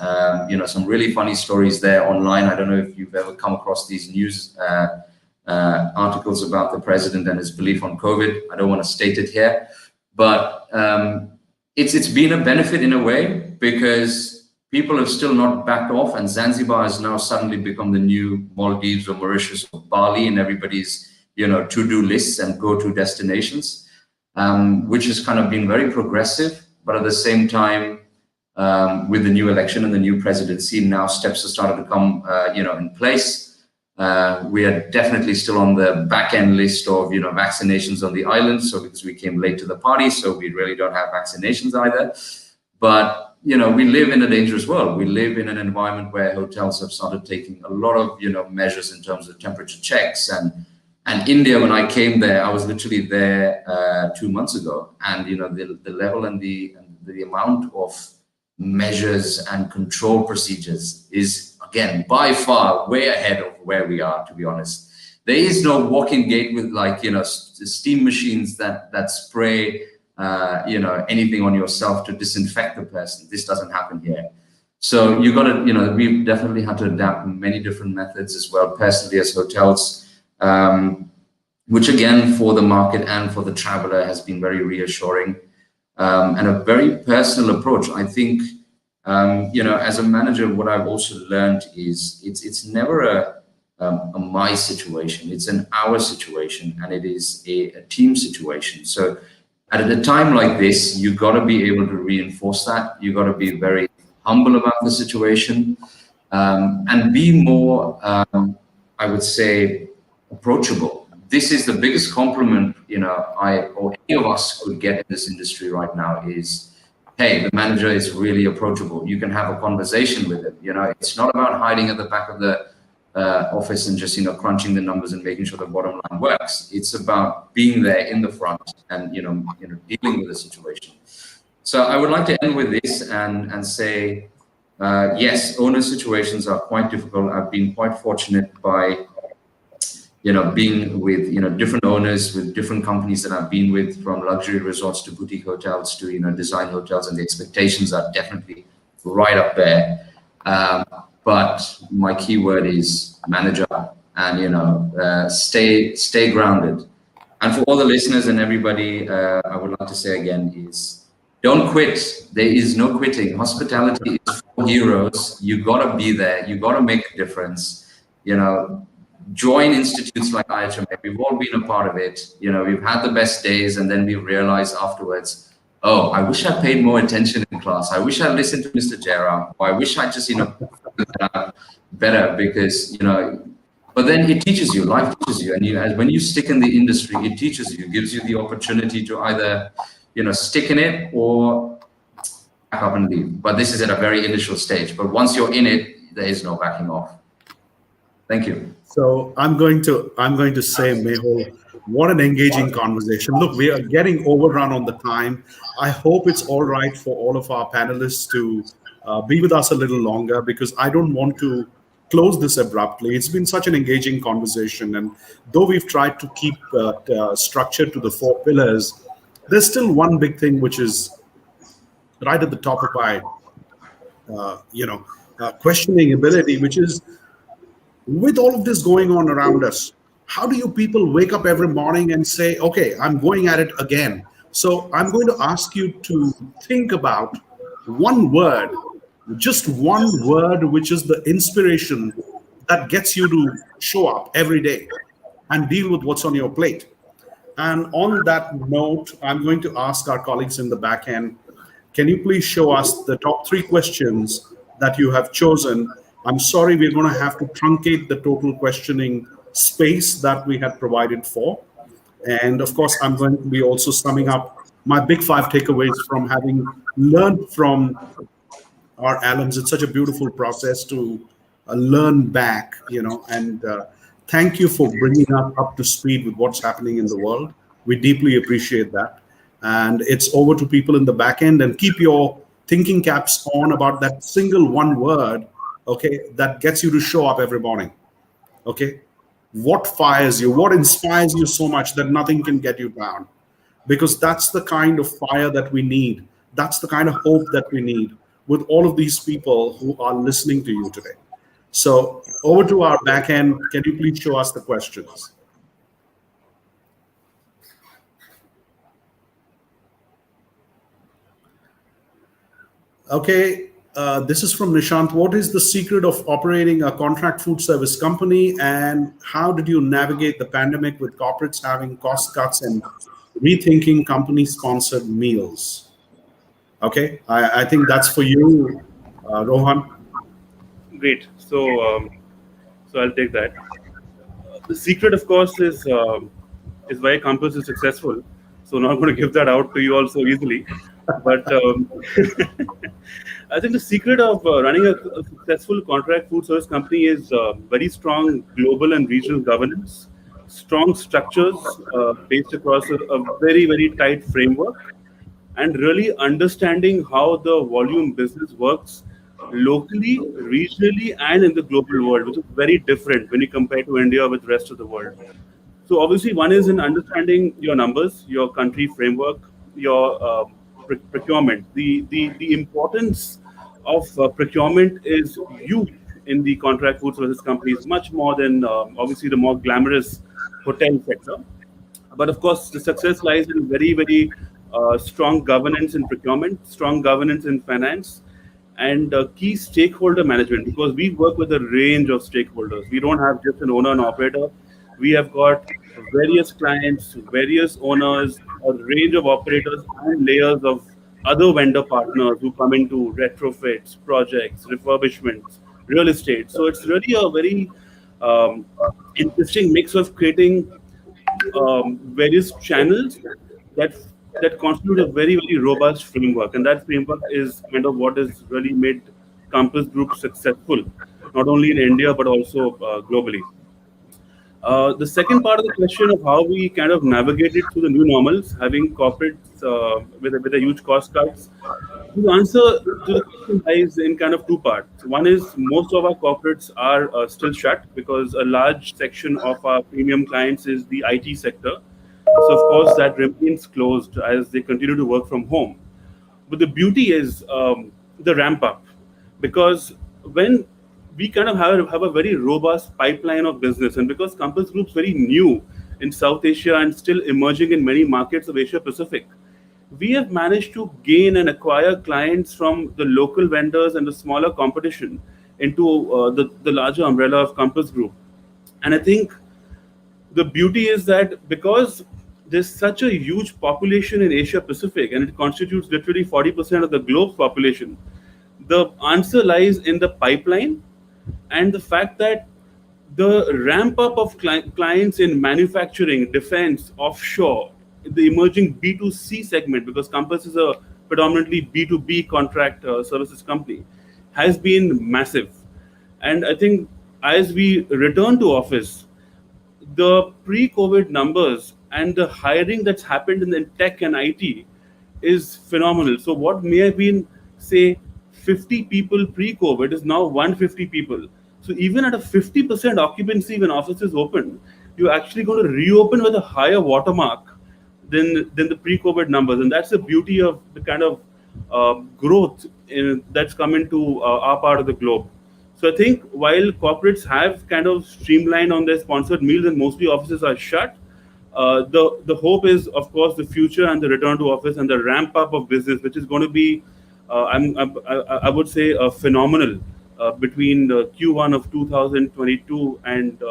Some really funny stories there online. I don't know if you've ever come across these news articles about the president and his belief on COVID. I don't want to state it here, but it's been a benefit in a way because people have still not backed off, and Zanzibar has now suddenly become the new Maldives or Mauritius or Bali in everybody's to-do lists and go-to destinations, which has kind of been very progressive. But at the same time, with the new election and the new presidency, now steps have started to come in place. We are definitely still on the back end list of vaccinations on the island. So because we came late to the party, so we really don't have vaccinations either. But we live in a dangerous world. We live in an environment where hotels have started taking a lot of measures in terms of temperature checks. And India, when I came there, I was literally there 2 months ago, and the level and the amount of measures and control procedures is, again, by far way ahead of where we are, to be honest. There is no walk-in gate with steam machines that spray anything on yourself to disinfect the person. This doesn't happen here. So you got to, we've definitely had to adapt many different methods as well, personally as hotels, which again, for the market and for the traveler has been very reassuring. And a very personal approach. I think, as a manager, what I've also learned is it's never a my situation. It's an our situation, and it is a team situation. So at a time like this, you got to be able to reinforce that. You got to be very humble about the situation, and be more, I would say, approachable. This is the biggest compliment, I or any of us could get in this industry right now is, hey, the manager is really approachable. You can have a conversation with him. It's not about hiding at the back of the office and just, crunching the numbers and making sure the bottom line works. It's about being there in the front and, dealing with the situation. So I would like to end with this and say, yes, owner situations are quite difficult. I've been quite fortunate by being with, different owners with different companies that I've been with, from luxury resorts to boutique hotels to, design hotels, and the expectations are definitely right up there. But my key word is manager and, stay grounded. And for all the listeners and everybody, I would like to say again is don't quit. There is no quitting. Hospitality is for heroes. You gotta be there. You gotta make a difference. Join institutes like IHM. We've all been a part of it. We've had the best days, and then we realize afterwards, oh, I wish I paid more attention in class. I wish I listened to Mr. Jayaram, or I wish I just, better, because, but then it teaches you, life teaches you. And when you stick in the industry, it teaches you, gives you the opportunity to either, stick in it or back up and leave. But this is at a very initial stage. But once you're in it, there is no backing off. Thank you. So I'm going to say, Mehul, what an engaging conversation. Look, we are getting overrun on the time. I hope it's all right for all of our panelists to be with us a little longer, because I don't want to close this abruptly. It's been such an engaging conversation. And though we've tried to keep structure to the 4 pillars, there's still one big thing which is right at the top of my, questioning ability, which is, with all of this going on around us, how do you people wake up every morning and say, okay, I'm going at it again? So I'm going to ask you to think about one word, just one word, which is the inspiration that gets you to show up every day and deal with what's on your plate. And on that note, I'm going to ask our colleagues in the back end, can you please show us the top 3 questions that you have chosen? I'm sorry, we're going to have to truncate the total questioning space that we had provided for. And of course, I'm going to be also summing up my big 5 takeaways from having learned from our alums. It's such a beautiful process to learn back, and thank you for bringing us up to speed with what's happening in the world. We deeply appreciate that. And it's over to people in the back end, and keep your thinking caps on about that single one word, okay, that gets you to show up every morning. Okay, what fires you, what inspires you so much that nothing can get you down? Because that's the kind of fire that we need. That's the kind of hope that we need with all of these people who are listening to you today. So over to our back end. Can you please show us the questions? Okay. This is from Nishant. What is the secret of operating a contract food service company, and how did you navigate the pandemic with corporates having cost cuts and rethinking company-sponsored meals? Okay, I think that's for you, Rohan. Great. So I'll take that. The secret, of course, is why Compass is successful. So I'm not going to give that out to you all so easily. But I think the secret of running a successful contract food service company is very strong global and regional governance, strong structures based across a very, very tight framework, and really understanding how the volume business works locally, regionally, and in the global world, which is very different when you compare to India with the rest of the world. So obviously, one is in understanding your numbers, your country framework, your procurement. The importance of procurement is huge in the contract food services companies, much more than obviously the more glamorous hotel sector. But of course, the success lies in very, very strong governance in procurement, strong governance in finance, and key stakeholder management, because we work with a range of stakeholders. We don't have just an owner and operator. We have got various clients, various owners, a range of operators, and layers of other vendor partners who come into retrofits, projects, refurbishments, real estate. So it's really a very interesting mix of creating various channels that that constitute a very, very robust framework, and that framework is kind of what has really made Compass Group successful, not only in India but also globally. The second part of the question of how we kind of navigated through the new normals, having corporates with a huge cost cuts. The answer to the question lies in kind of two parts. One is most of our corporates are still shut because a large section of our premium clients is the IT sector. So of course that remains closed as they continue to work from home. But the beauty is the ramp up, because when we kind of have a very robust pipeline of business, and because Compass Group's very new in South Asia and still emerging in many markets of Asia Pacific, we have managed to gain and acquire clients from the local vendors and the smaller competition into the larger umbrella of Compass Group. And I think the beauty is that because there's such a huge population in Asia Pacific and it constitutes literally 40% of the globe's population, the answer lies in the pipeline and the fact that the ramp up of clients in manufacturing, defense, offshore, the emerging B2C segment, because Compass is a predominantly B2B contract services company, has been massive. And I think as we return to office, the pre-COVID numbers and the hiring that's happened in the tech and IT is phenomenal. So what may have been, say, 50 people pre-COVID is now 150 people. So even at a 50% occupancy when offices open, you're actually going to reopen with a higher watermark than the pre-COVID numbers. And that's the beauty of the kind of growth that's come into our part of the globe. So I think while corporates have kind of streamlined on their sponsored meals and mostly offices are shut, the hope is, of course, the future and the return to office and the ramp up of business, which is going to be, I would say, phenomenal between Q1 of 2022 and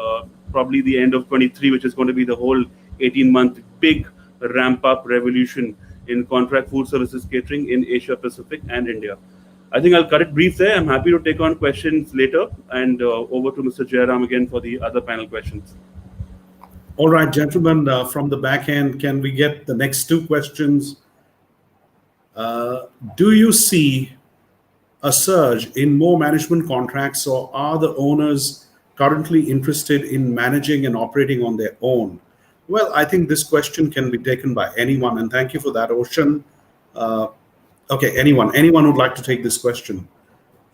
probably the end of 23, which is going to be the whole 18-month big ramp up revolution in contract food services catering in Asia Pacific and India. I think I'll cut it brief there. I'm happy to take on questions later, and over to Mr. Jayaram again for the other panel questions. All right, gentlemen, from the back end, can we get the next two questions? Do you see a surge in more management contracts, or are the owners currently interested in managing and operating on their own? Well, I think this question can be taken by anyone, and thank you for that, Ocean. Okay, anyone would like to take this question?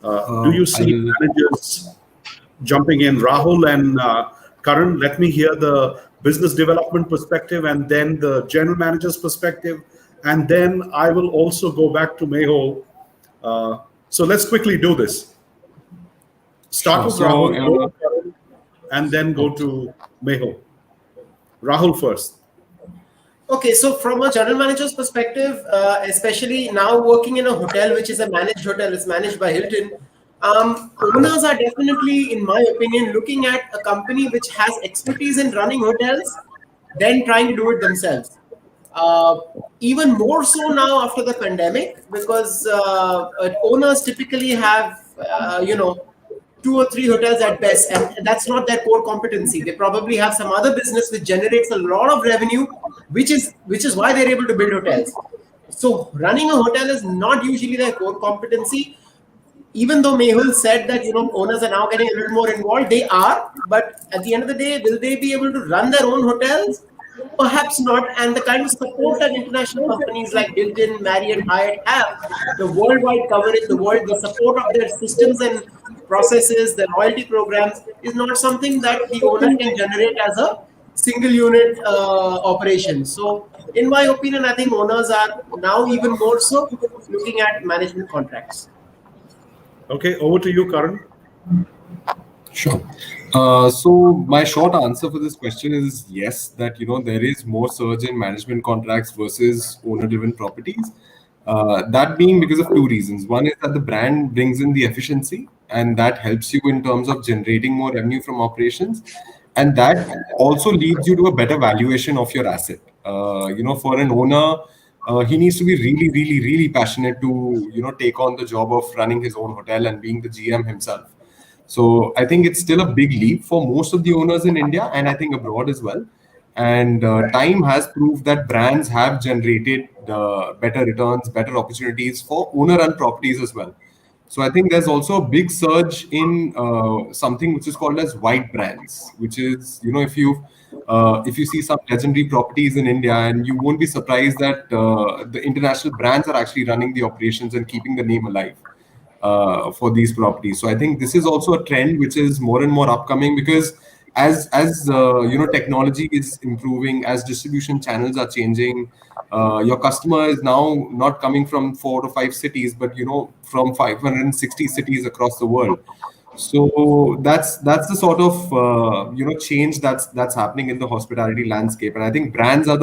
Do you see managers jumping in? Rahul and Karan, let me hear the business development perspective and then the general manager's perspective. And then I will also go back to Mehul. So let's quickly do this. Start with Rahul, go to Karan, and then go to Mehul. Rahul first. Okay, so from a general manager's perspective, especially now working in a hotel, which is a managed hotel, it's managed by Hilton, owners are definitely, in my opinion, looking at a company which has expertise in running hotels, then trying to do it themselves. Even more so now after the pandemic, because owners typically have, 2 or 3 hotels at best, and that's not their core competency. They probably have some other business which generates a lot of revenue, which is why they're able to build hotels. So running a hotel is not usually their core competency. Even though Mehul said that owners are now getting a little more involved, they are. But at the end of the day, will they be able to run their own hotels? Perhaps not. And the kind of support that international companies like Hilton, Marriott, Hyatt have, the worldwide coverage, the support of their systems and processes, their loyalty programs, is not something that the owner can generate as a single unit operation. So, in my opinion, I think owners are now even more so looking at management contracts. Okay, over to you, Karan. Sure. So my short answer for this question is yes, that there is more surge in management contracts versus owner-driven properties. That being because of two reasons. One is that the brand brings in the efficiency, and that helps you in terms of generating more revenue from operations, and that also leads you to a better valuation of your asset. For an owner, he needs to be really, really, really passionate to take on the job of running his own hotel and being the GM himself. So I think it's still a big leap for most of the owners in India, and I think abroad as well. And time has proved that brands have generated better returns, better opportunities for owner-run properties as well. So I think there's also a big surge in something which is called as white brands, which is if you see some legendary properties in India, and you won't be surprised that the international brands are actually running the operations and keeping the name alive for these properties. So I think this is also a trend which is more and more upcoming, because as technology is improving, as distribution channels are changing, your customer is now not coming from 4 to 5 cities, but from 560 cities across the world. So that's the sort of change that's happening in the hospitality landscape, and I think brands are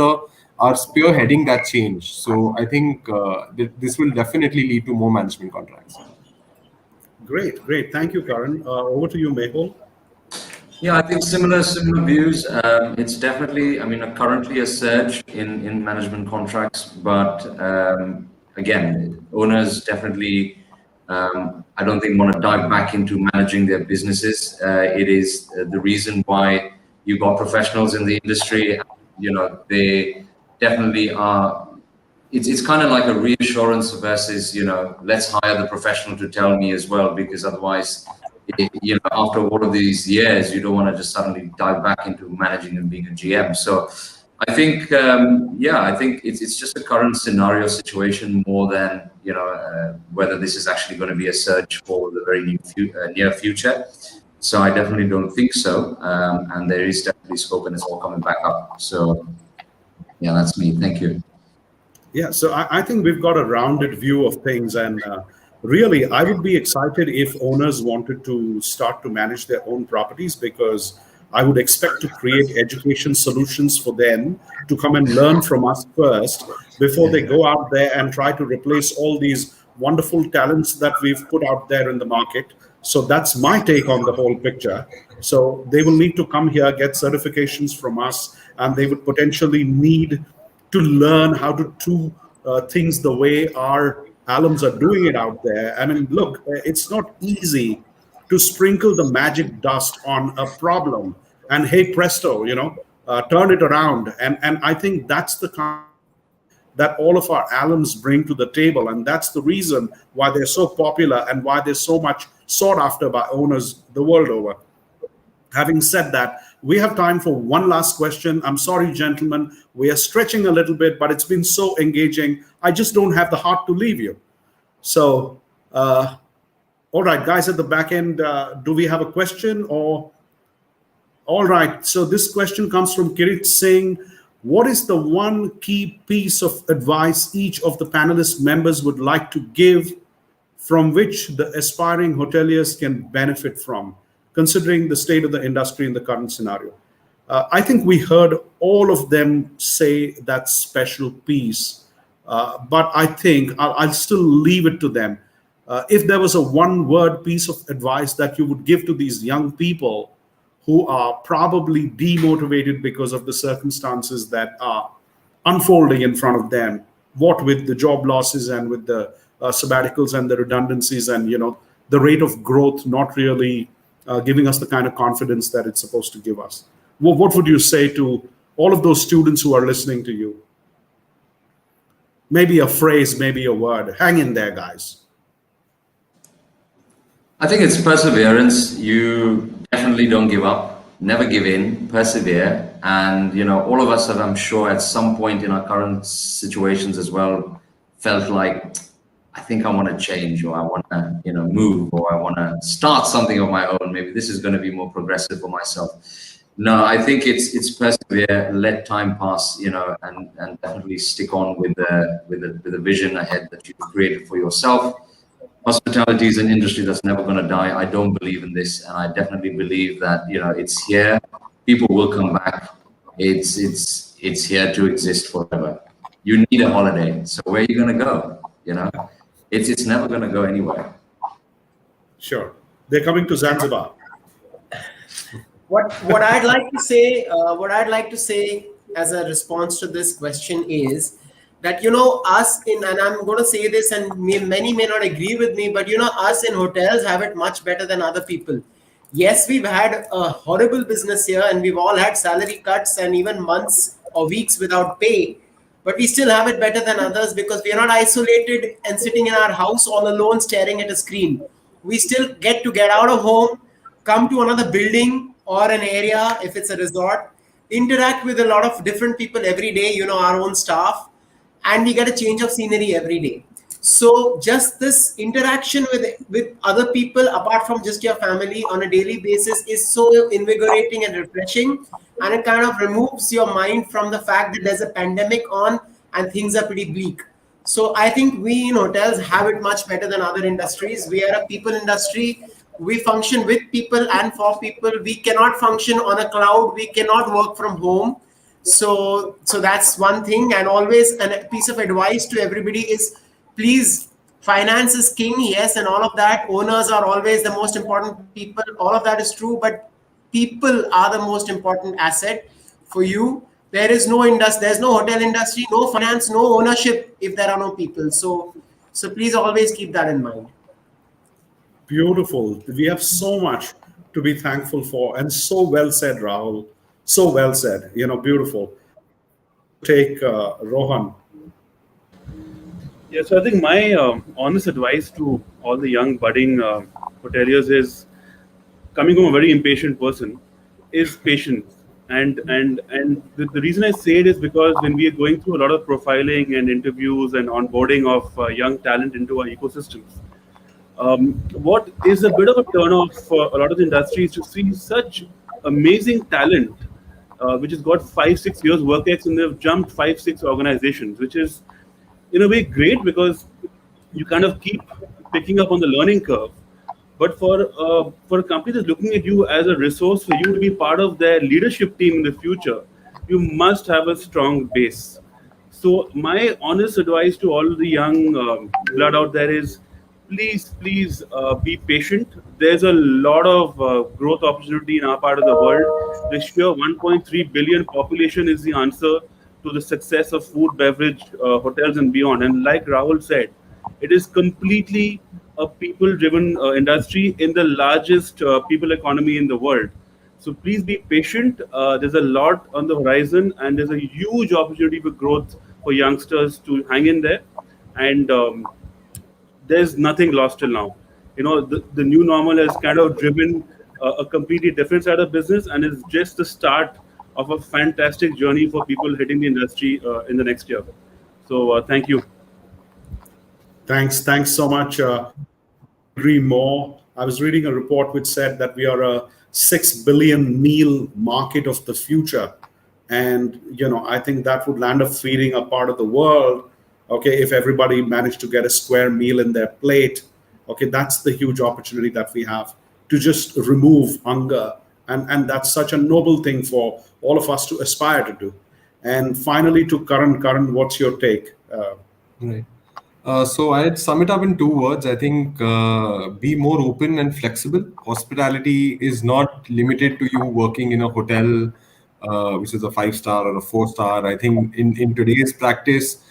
spearheading that change. So I think this will definitely lead to more management contracts. Great. Thank you, Karan. Over to you, Mehul. Yeah, I think similar views. It's definitely, currently a surge in management contracts, but again, owners definitely, I don't think want to dive back into managing their businesses. It is the reason why you got professionals in the industry. They definitely are. It's kind of like a reassurance versus let's hire the professional to tell me as well, because otherwise, after all of these years, you don't want to just suddenly dive back into managing and being a GM. So I think I think it's just a current scenario situation more than whether this is actually going to be a surge for the very near future. So I definitely don't think so, and there is definitely scope, and it's all coming back up. So yeah, that's me. Thank you. Yeah, so I think we've got a rounded view of things, and really, I would be excited if owners wanted to start to manage their own properties, because I would expect to create education solutions for them to come and learn from us first before they go out there and try to replace all these wonderful talents that we've put out there in the market. So that's my take on the whole picture. So they will need to come here, get certifications from us, and they would potentially need to learn how to do things the way our alums are doing it out there. I mean, look, it's not easy to sprinkle the magic dust on a problem and hey presto, turn it around. And I think that's the kind that all of our alums bring to the table, and that's the reason why they're so popular and why they're so much sought after by owners the world over. Having said that, we have time for one last question. I'm sorry, gentlemen, we are stretching a little bit, but it's been so engaging. I just don't have the heart to leave you. So, all right, guys at the back end, do we have a question? Or all right, so this question comes from Kirit Singh. What is the one key piece of advice each of the panelist members would like to give, from which the aspiring hoteliers can benefit from, considering the state of the industry in the current scenario? I think we heard all of them say that special piece, but I think I'll still leave it to them. If there was a one-word piece of advice that you would give to these young people who are probably demotivated because of the circumstances that are unfolding in front of them, what with the job losses and with the sabbaticals and the redundancies and the rate of growth not really giving us the kind of confidence that it's supposed to give us. What would you say to all of those students who are listening to you? Maybe a phrase, maybe a word. Hang in there, guys. I think it's perseverance. You definitely don't give up, never give in, persevere. And, you know, all of us have, I'm sure, at some point in our current situations as well, felt like, I think I want to change, or I want to, you know, move, or I want to start something of my own. Maybe this is going to be more progressive for myself. No, I think it's persevere, let time pass, you know, and definitely stick on with the vision ahead that you've created for yourself. Hospitality is an industry that's never going to die. I don't believe in this, and I definitely believe that, you know, it's here. People will come back. It's here to exist forever. You need a holiday, so where are you going to go? You know, it's never going to go anywhere. Sure, they're coming to Zanzibar. What I'd like to say as a response to this question is that, you know, and I'm going to say this, and many may not agree with me, but, you know, us in hotels have it much better than other people. Yes, we've had a horrible business here, and we've all had salary cuts and even months or weeks without pay, but we still have it better than others because we are not isolated and sitting in our house all alone staring at a screen. We still get out of home, come to another building or an area, if it's a resort, interact with a lot of different people every day, you know, our own staff, and we get a change of scenery every day. So just this interaction with other people, apart from just your family on a daily basis, is so invigorating and refreshing, and it kind of removes your mind from the fact that there's a pandemic on and things are pretty bleak. So I think we in hotels have it much better than other industries. We are a people industry. We function with people and for people. We cannot function on a cloud. We cannot work from home. So that's one thing. And always a piece of advice to everybody is, please, finance is king, yes, and all of that. Owners are always the most important people. All of that is true, but people are the most important asset for you. There is no industry, there's no hotel industry, no finance, no ownership if there are no people. So please always keep that in mind. Beautiful. We have so much to be thankful for, and so well said, Rahul. So well said. You know, beautiful. Take Rohan. Yeah, so I think my honest advice to all the young budding hoteliers is, coming from a very impatient person, is patience. And the reason I say it is because when we are going through a lot of profiling and interviews and onboarding of young talent into our ecosystems, what is a bit of a turn-off for a lot of the industries to see such amazing talent, which has got 5-6 years work ex, and they've jumped 5-6 organizations, which is in a way great because you kind of keep picking up on the learning curve. But for a company that's looking at you as a resource for you to be part of their leadership team in the future, you must have a strong base. So my honest advice to all the young blood out there is, please be patient. There's a lot of growth opportunity in our part of the world. The sheer 1.3 billion population is the answer to the success of food, beverage, hotels and beyond. And like Rahul said, it is completely a people-driven industry in the largest people economy in the world. So please be patient. There's a lot on the horizon, and there's a huge opportunity for growth for youngsters to hang in there. And there's nothing lost till now. You know, the new normal has kind of driven a completely different side of business, and it's just the start of a fantastic journey for people hitting the industry in the next year. So thank you. Thanks so much. Agree more. I was reading a report which said that we are a 6 billion meal market of the future. And, you know, I think that would land up feeding a part of the world. Okay, if everybody managed to get a square meal in their plate, okay, that's the huge opportunity that we have to just remove hunger. And that's such a noble thing for all of us to aspire to do. And finally, to Karan, what's your take? Right. So I'd sum it up in 2 words. I think be more open and flexible. Hospitality is not limited to you working in a hotel, which is a 5-star or a 4-star. I think in today's practice,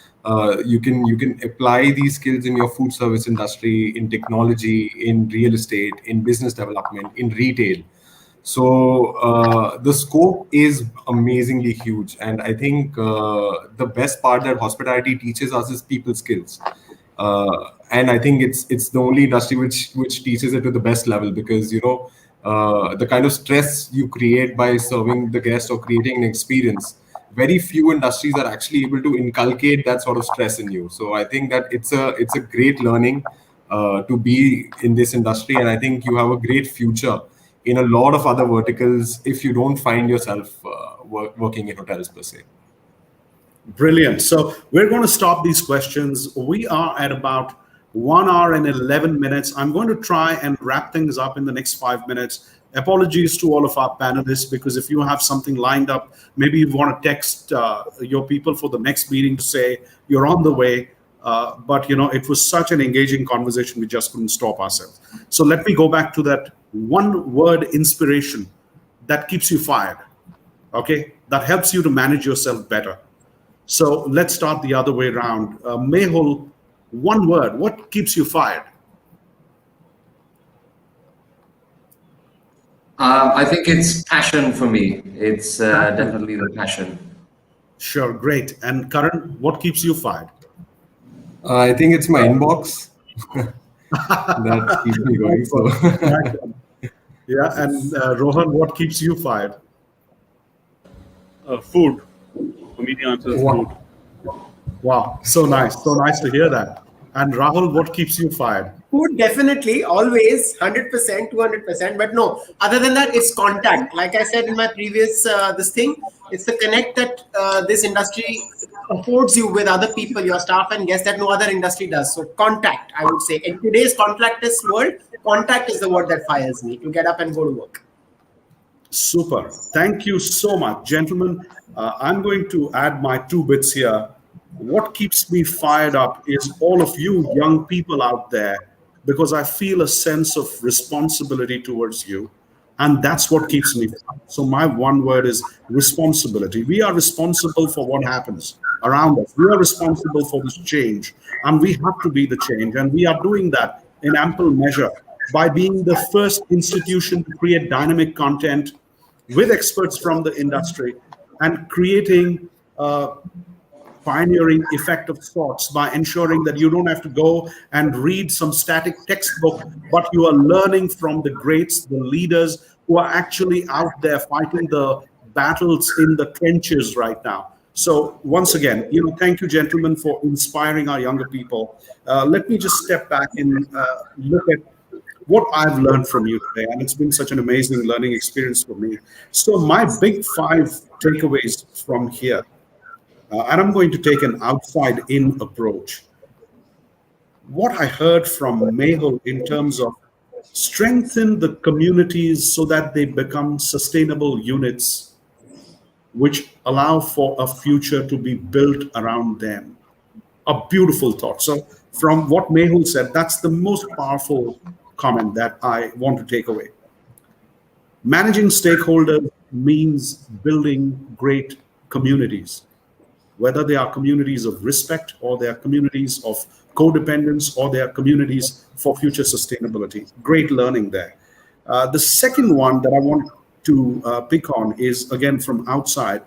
You can apply these skills in your food service industry, in technology, in real estate, in business development, in retail. So the scope is amazingly huge, and I think the best part that hospitality teaches us is people skills. And I think it's the only industry which teaches it to the best level, because the kind of stress you create by serving the guest or creating an experience, very few industries are actually able to inculcate that sort of stress in you. So I think that it's a great learning to be in this industry, and I think you have a great future in a lot of other verticals if you don't find yourself working in hotels per se. Brilliant. So we're going to stop these questions. We are at about 1 hour and 11 minutes. I'm going to try and wrap things up in the next 5 minutes. Apologies to all of our panelists, because if you have something lined up, maybe you want to text your people for the next meeting to say you're on the way. But it was such an engaging conversation, we just couldn't stop ourselves. So let me go back to that one word inspiration that keeps you fired, okay? That helps you to manage yourself better. So let's start the other way around. Mehul, one word, what keeps you fired? I think it's passion for me. It's definitely the passion. Sure, great. And Karan, what keeps you fired? I think it's my inbox that keeps me going. So. Yeah, and Rohan, what keeps you fired? Food. For me, the answer is food. Wow, so nice to hear that. And Rahul, what keeps you fired? Food, definitely, always, 100%, 200%. But no, other than that, it's contact. Like I said in my previous this thing, it's the connect that this industry affords you with other people, your staff and guests, that no other industry does. So contact, I would say. In today's contactless world, contact is the word that fires me to get up and go to work. Super. Thank you so much, gentlemen. I'm going to add my 2 bits here. What keeps me fired up is all of you young people out there, because I feel a sense of responsibility towards you. And that's what keeps me fired. So my one word is responsibility. We are responsible for what happens around us. We are responsible for this change, and we have to be the change. And we are doing that in ample measure by being the first institution to create dynamic content with experts from the industry and creating pioneering effect of sorts by ensuring that you don't have to go and read some static textbook, but you are learning from the greats, the leaders who are actually out there fighting the battles in the trenches right now. So once again, thank you, gentlemen, for inspiring our younger people. Let me just step back and look at what I've learned from you today. And it's been such an amazing learning experience for me. So my big 5 takeaways from here, and I'm going to take an outside-in approach. What I heard from Mehul in terms of strengthen the communities so that they become sustainable units, which allow for a future to be built around them. A beautiful thought. So from what Mehul said, that's the most powerful comment that I want to take away. Managing stakeholders means building great communities, whether they are communities of respect or they are communities of codependence or they are communities for future sustainability. Great learning there. The second one that I want to pick on is, again, from outside,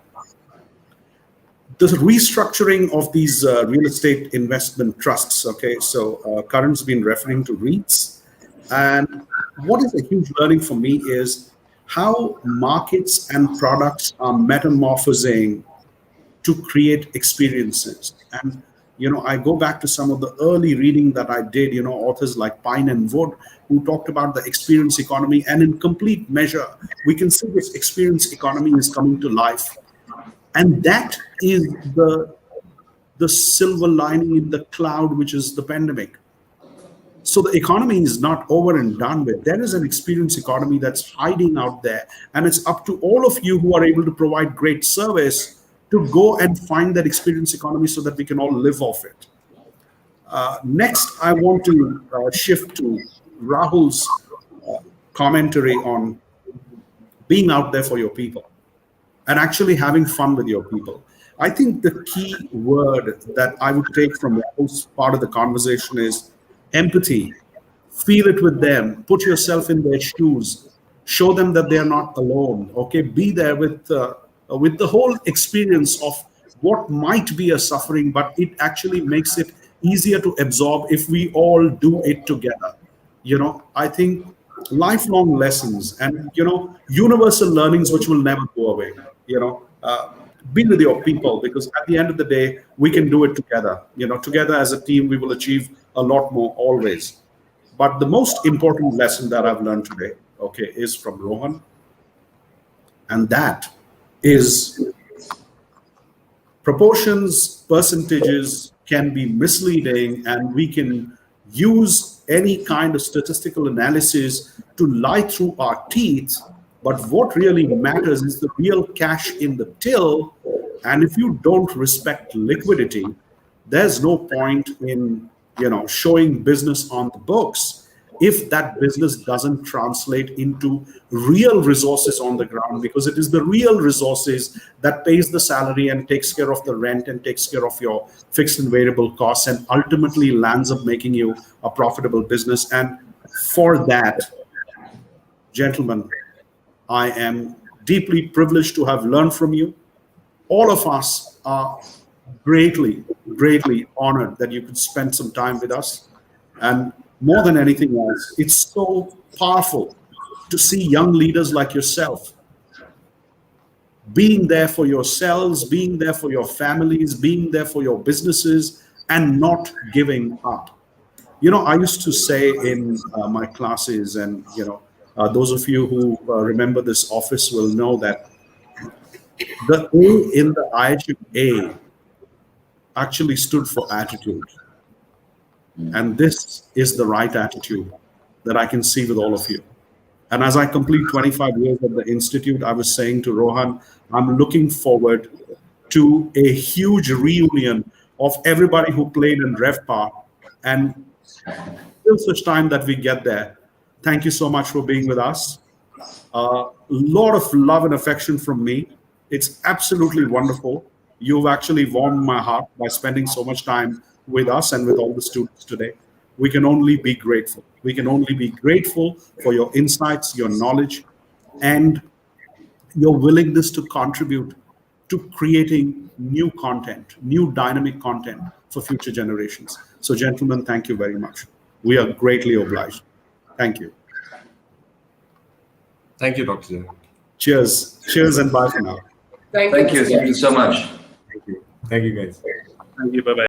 the restructuring of these real estate investment trusts. Okay, so Karan's been referring to REITs. And what is a huge learning for me is how markets and products are metamorphosing to create experiences. And I go back to some of the early reading that I did, authors like Pine and Wood, who talked about the experience economy, and in complete measure we can see this experience economy is coming to life. And that is the silver lining in the cloud, which is the pandemic. So the economy is not over and done with. There is an experience economy that's hiding out there, and it's up to all of you who are able to provide great service to go and find that experience economy so that we can all live off it. Next, I want to shift to Rahul's commentary on being out there for your people and actually having fun with your people. I think the key word that I would take from Rahul's part of the conversation is empathy. Feel it with them. Put yourself in their shoes. Show them that they are not alone. Okay, be there with the whole experience of what might be a suffering, but it actually makes it easier to absorb if we all do it together. I think lifelong lessons and universal learnings which will never go away. Be with your people, because at the end of the day we can do it together. Together as a team we will achieve a lot more always. But the most important lesson that I've learned today, okay, is from Rohan, and that is proportions, percentages can be misleading, and we can use any kind of statistical analysis to lie through our teeth. But what really matters is the real cash in the till. And if you don't respect liquidity, there's no point in showing business on the books if that business doesn't translate into real resources on the ground, because it is the real resources that pays the salary and takes care of the rent and takes care of your fixed and variable costs and ultimately lands up making you a profitable business. And for that, gentlemen, I am deeply privileged to have learned from you. All of us are greatly, greatly honored that you could spend some time with us. And more than anything else, it's so powerful to see young leaders like yourself being there for yourselves, being there for your families, being there for your businesses, and not giving up. I used to say in my classes, and those of you who remember this office will know that the A in the IHM-A actually stood for attitude. And this is the right attitude that I can see with all of you. And as I complete 25 years at the Institute, I was saying to Rohan, I'm looking forward to a huge reunion of everybody who played in RevPar. And till such time that we get there, thank you so much for being with us. A lot of love and affection from me. It's absolutely wonderful. You've actually warmed my heart by spending so much time with us and with all the students today. We can only be grateful. We can only be grateful for your insights, your knowledge, and your willingness to contribute to creating new content, new dynamic content for future generations. So, gentlemen, thank you very much. We are greatly obliged. Thank you. Thank you, Dr. Jay. Cheers. Cheers and bye for now. Thank you so much. Thank you. Thank you, guys. Thank you. Bye-bye.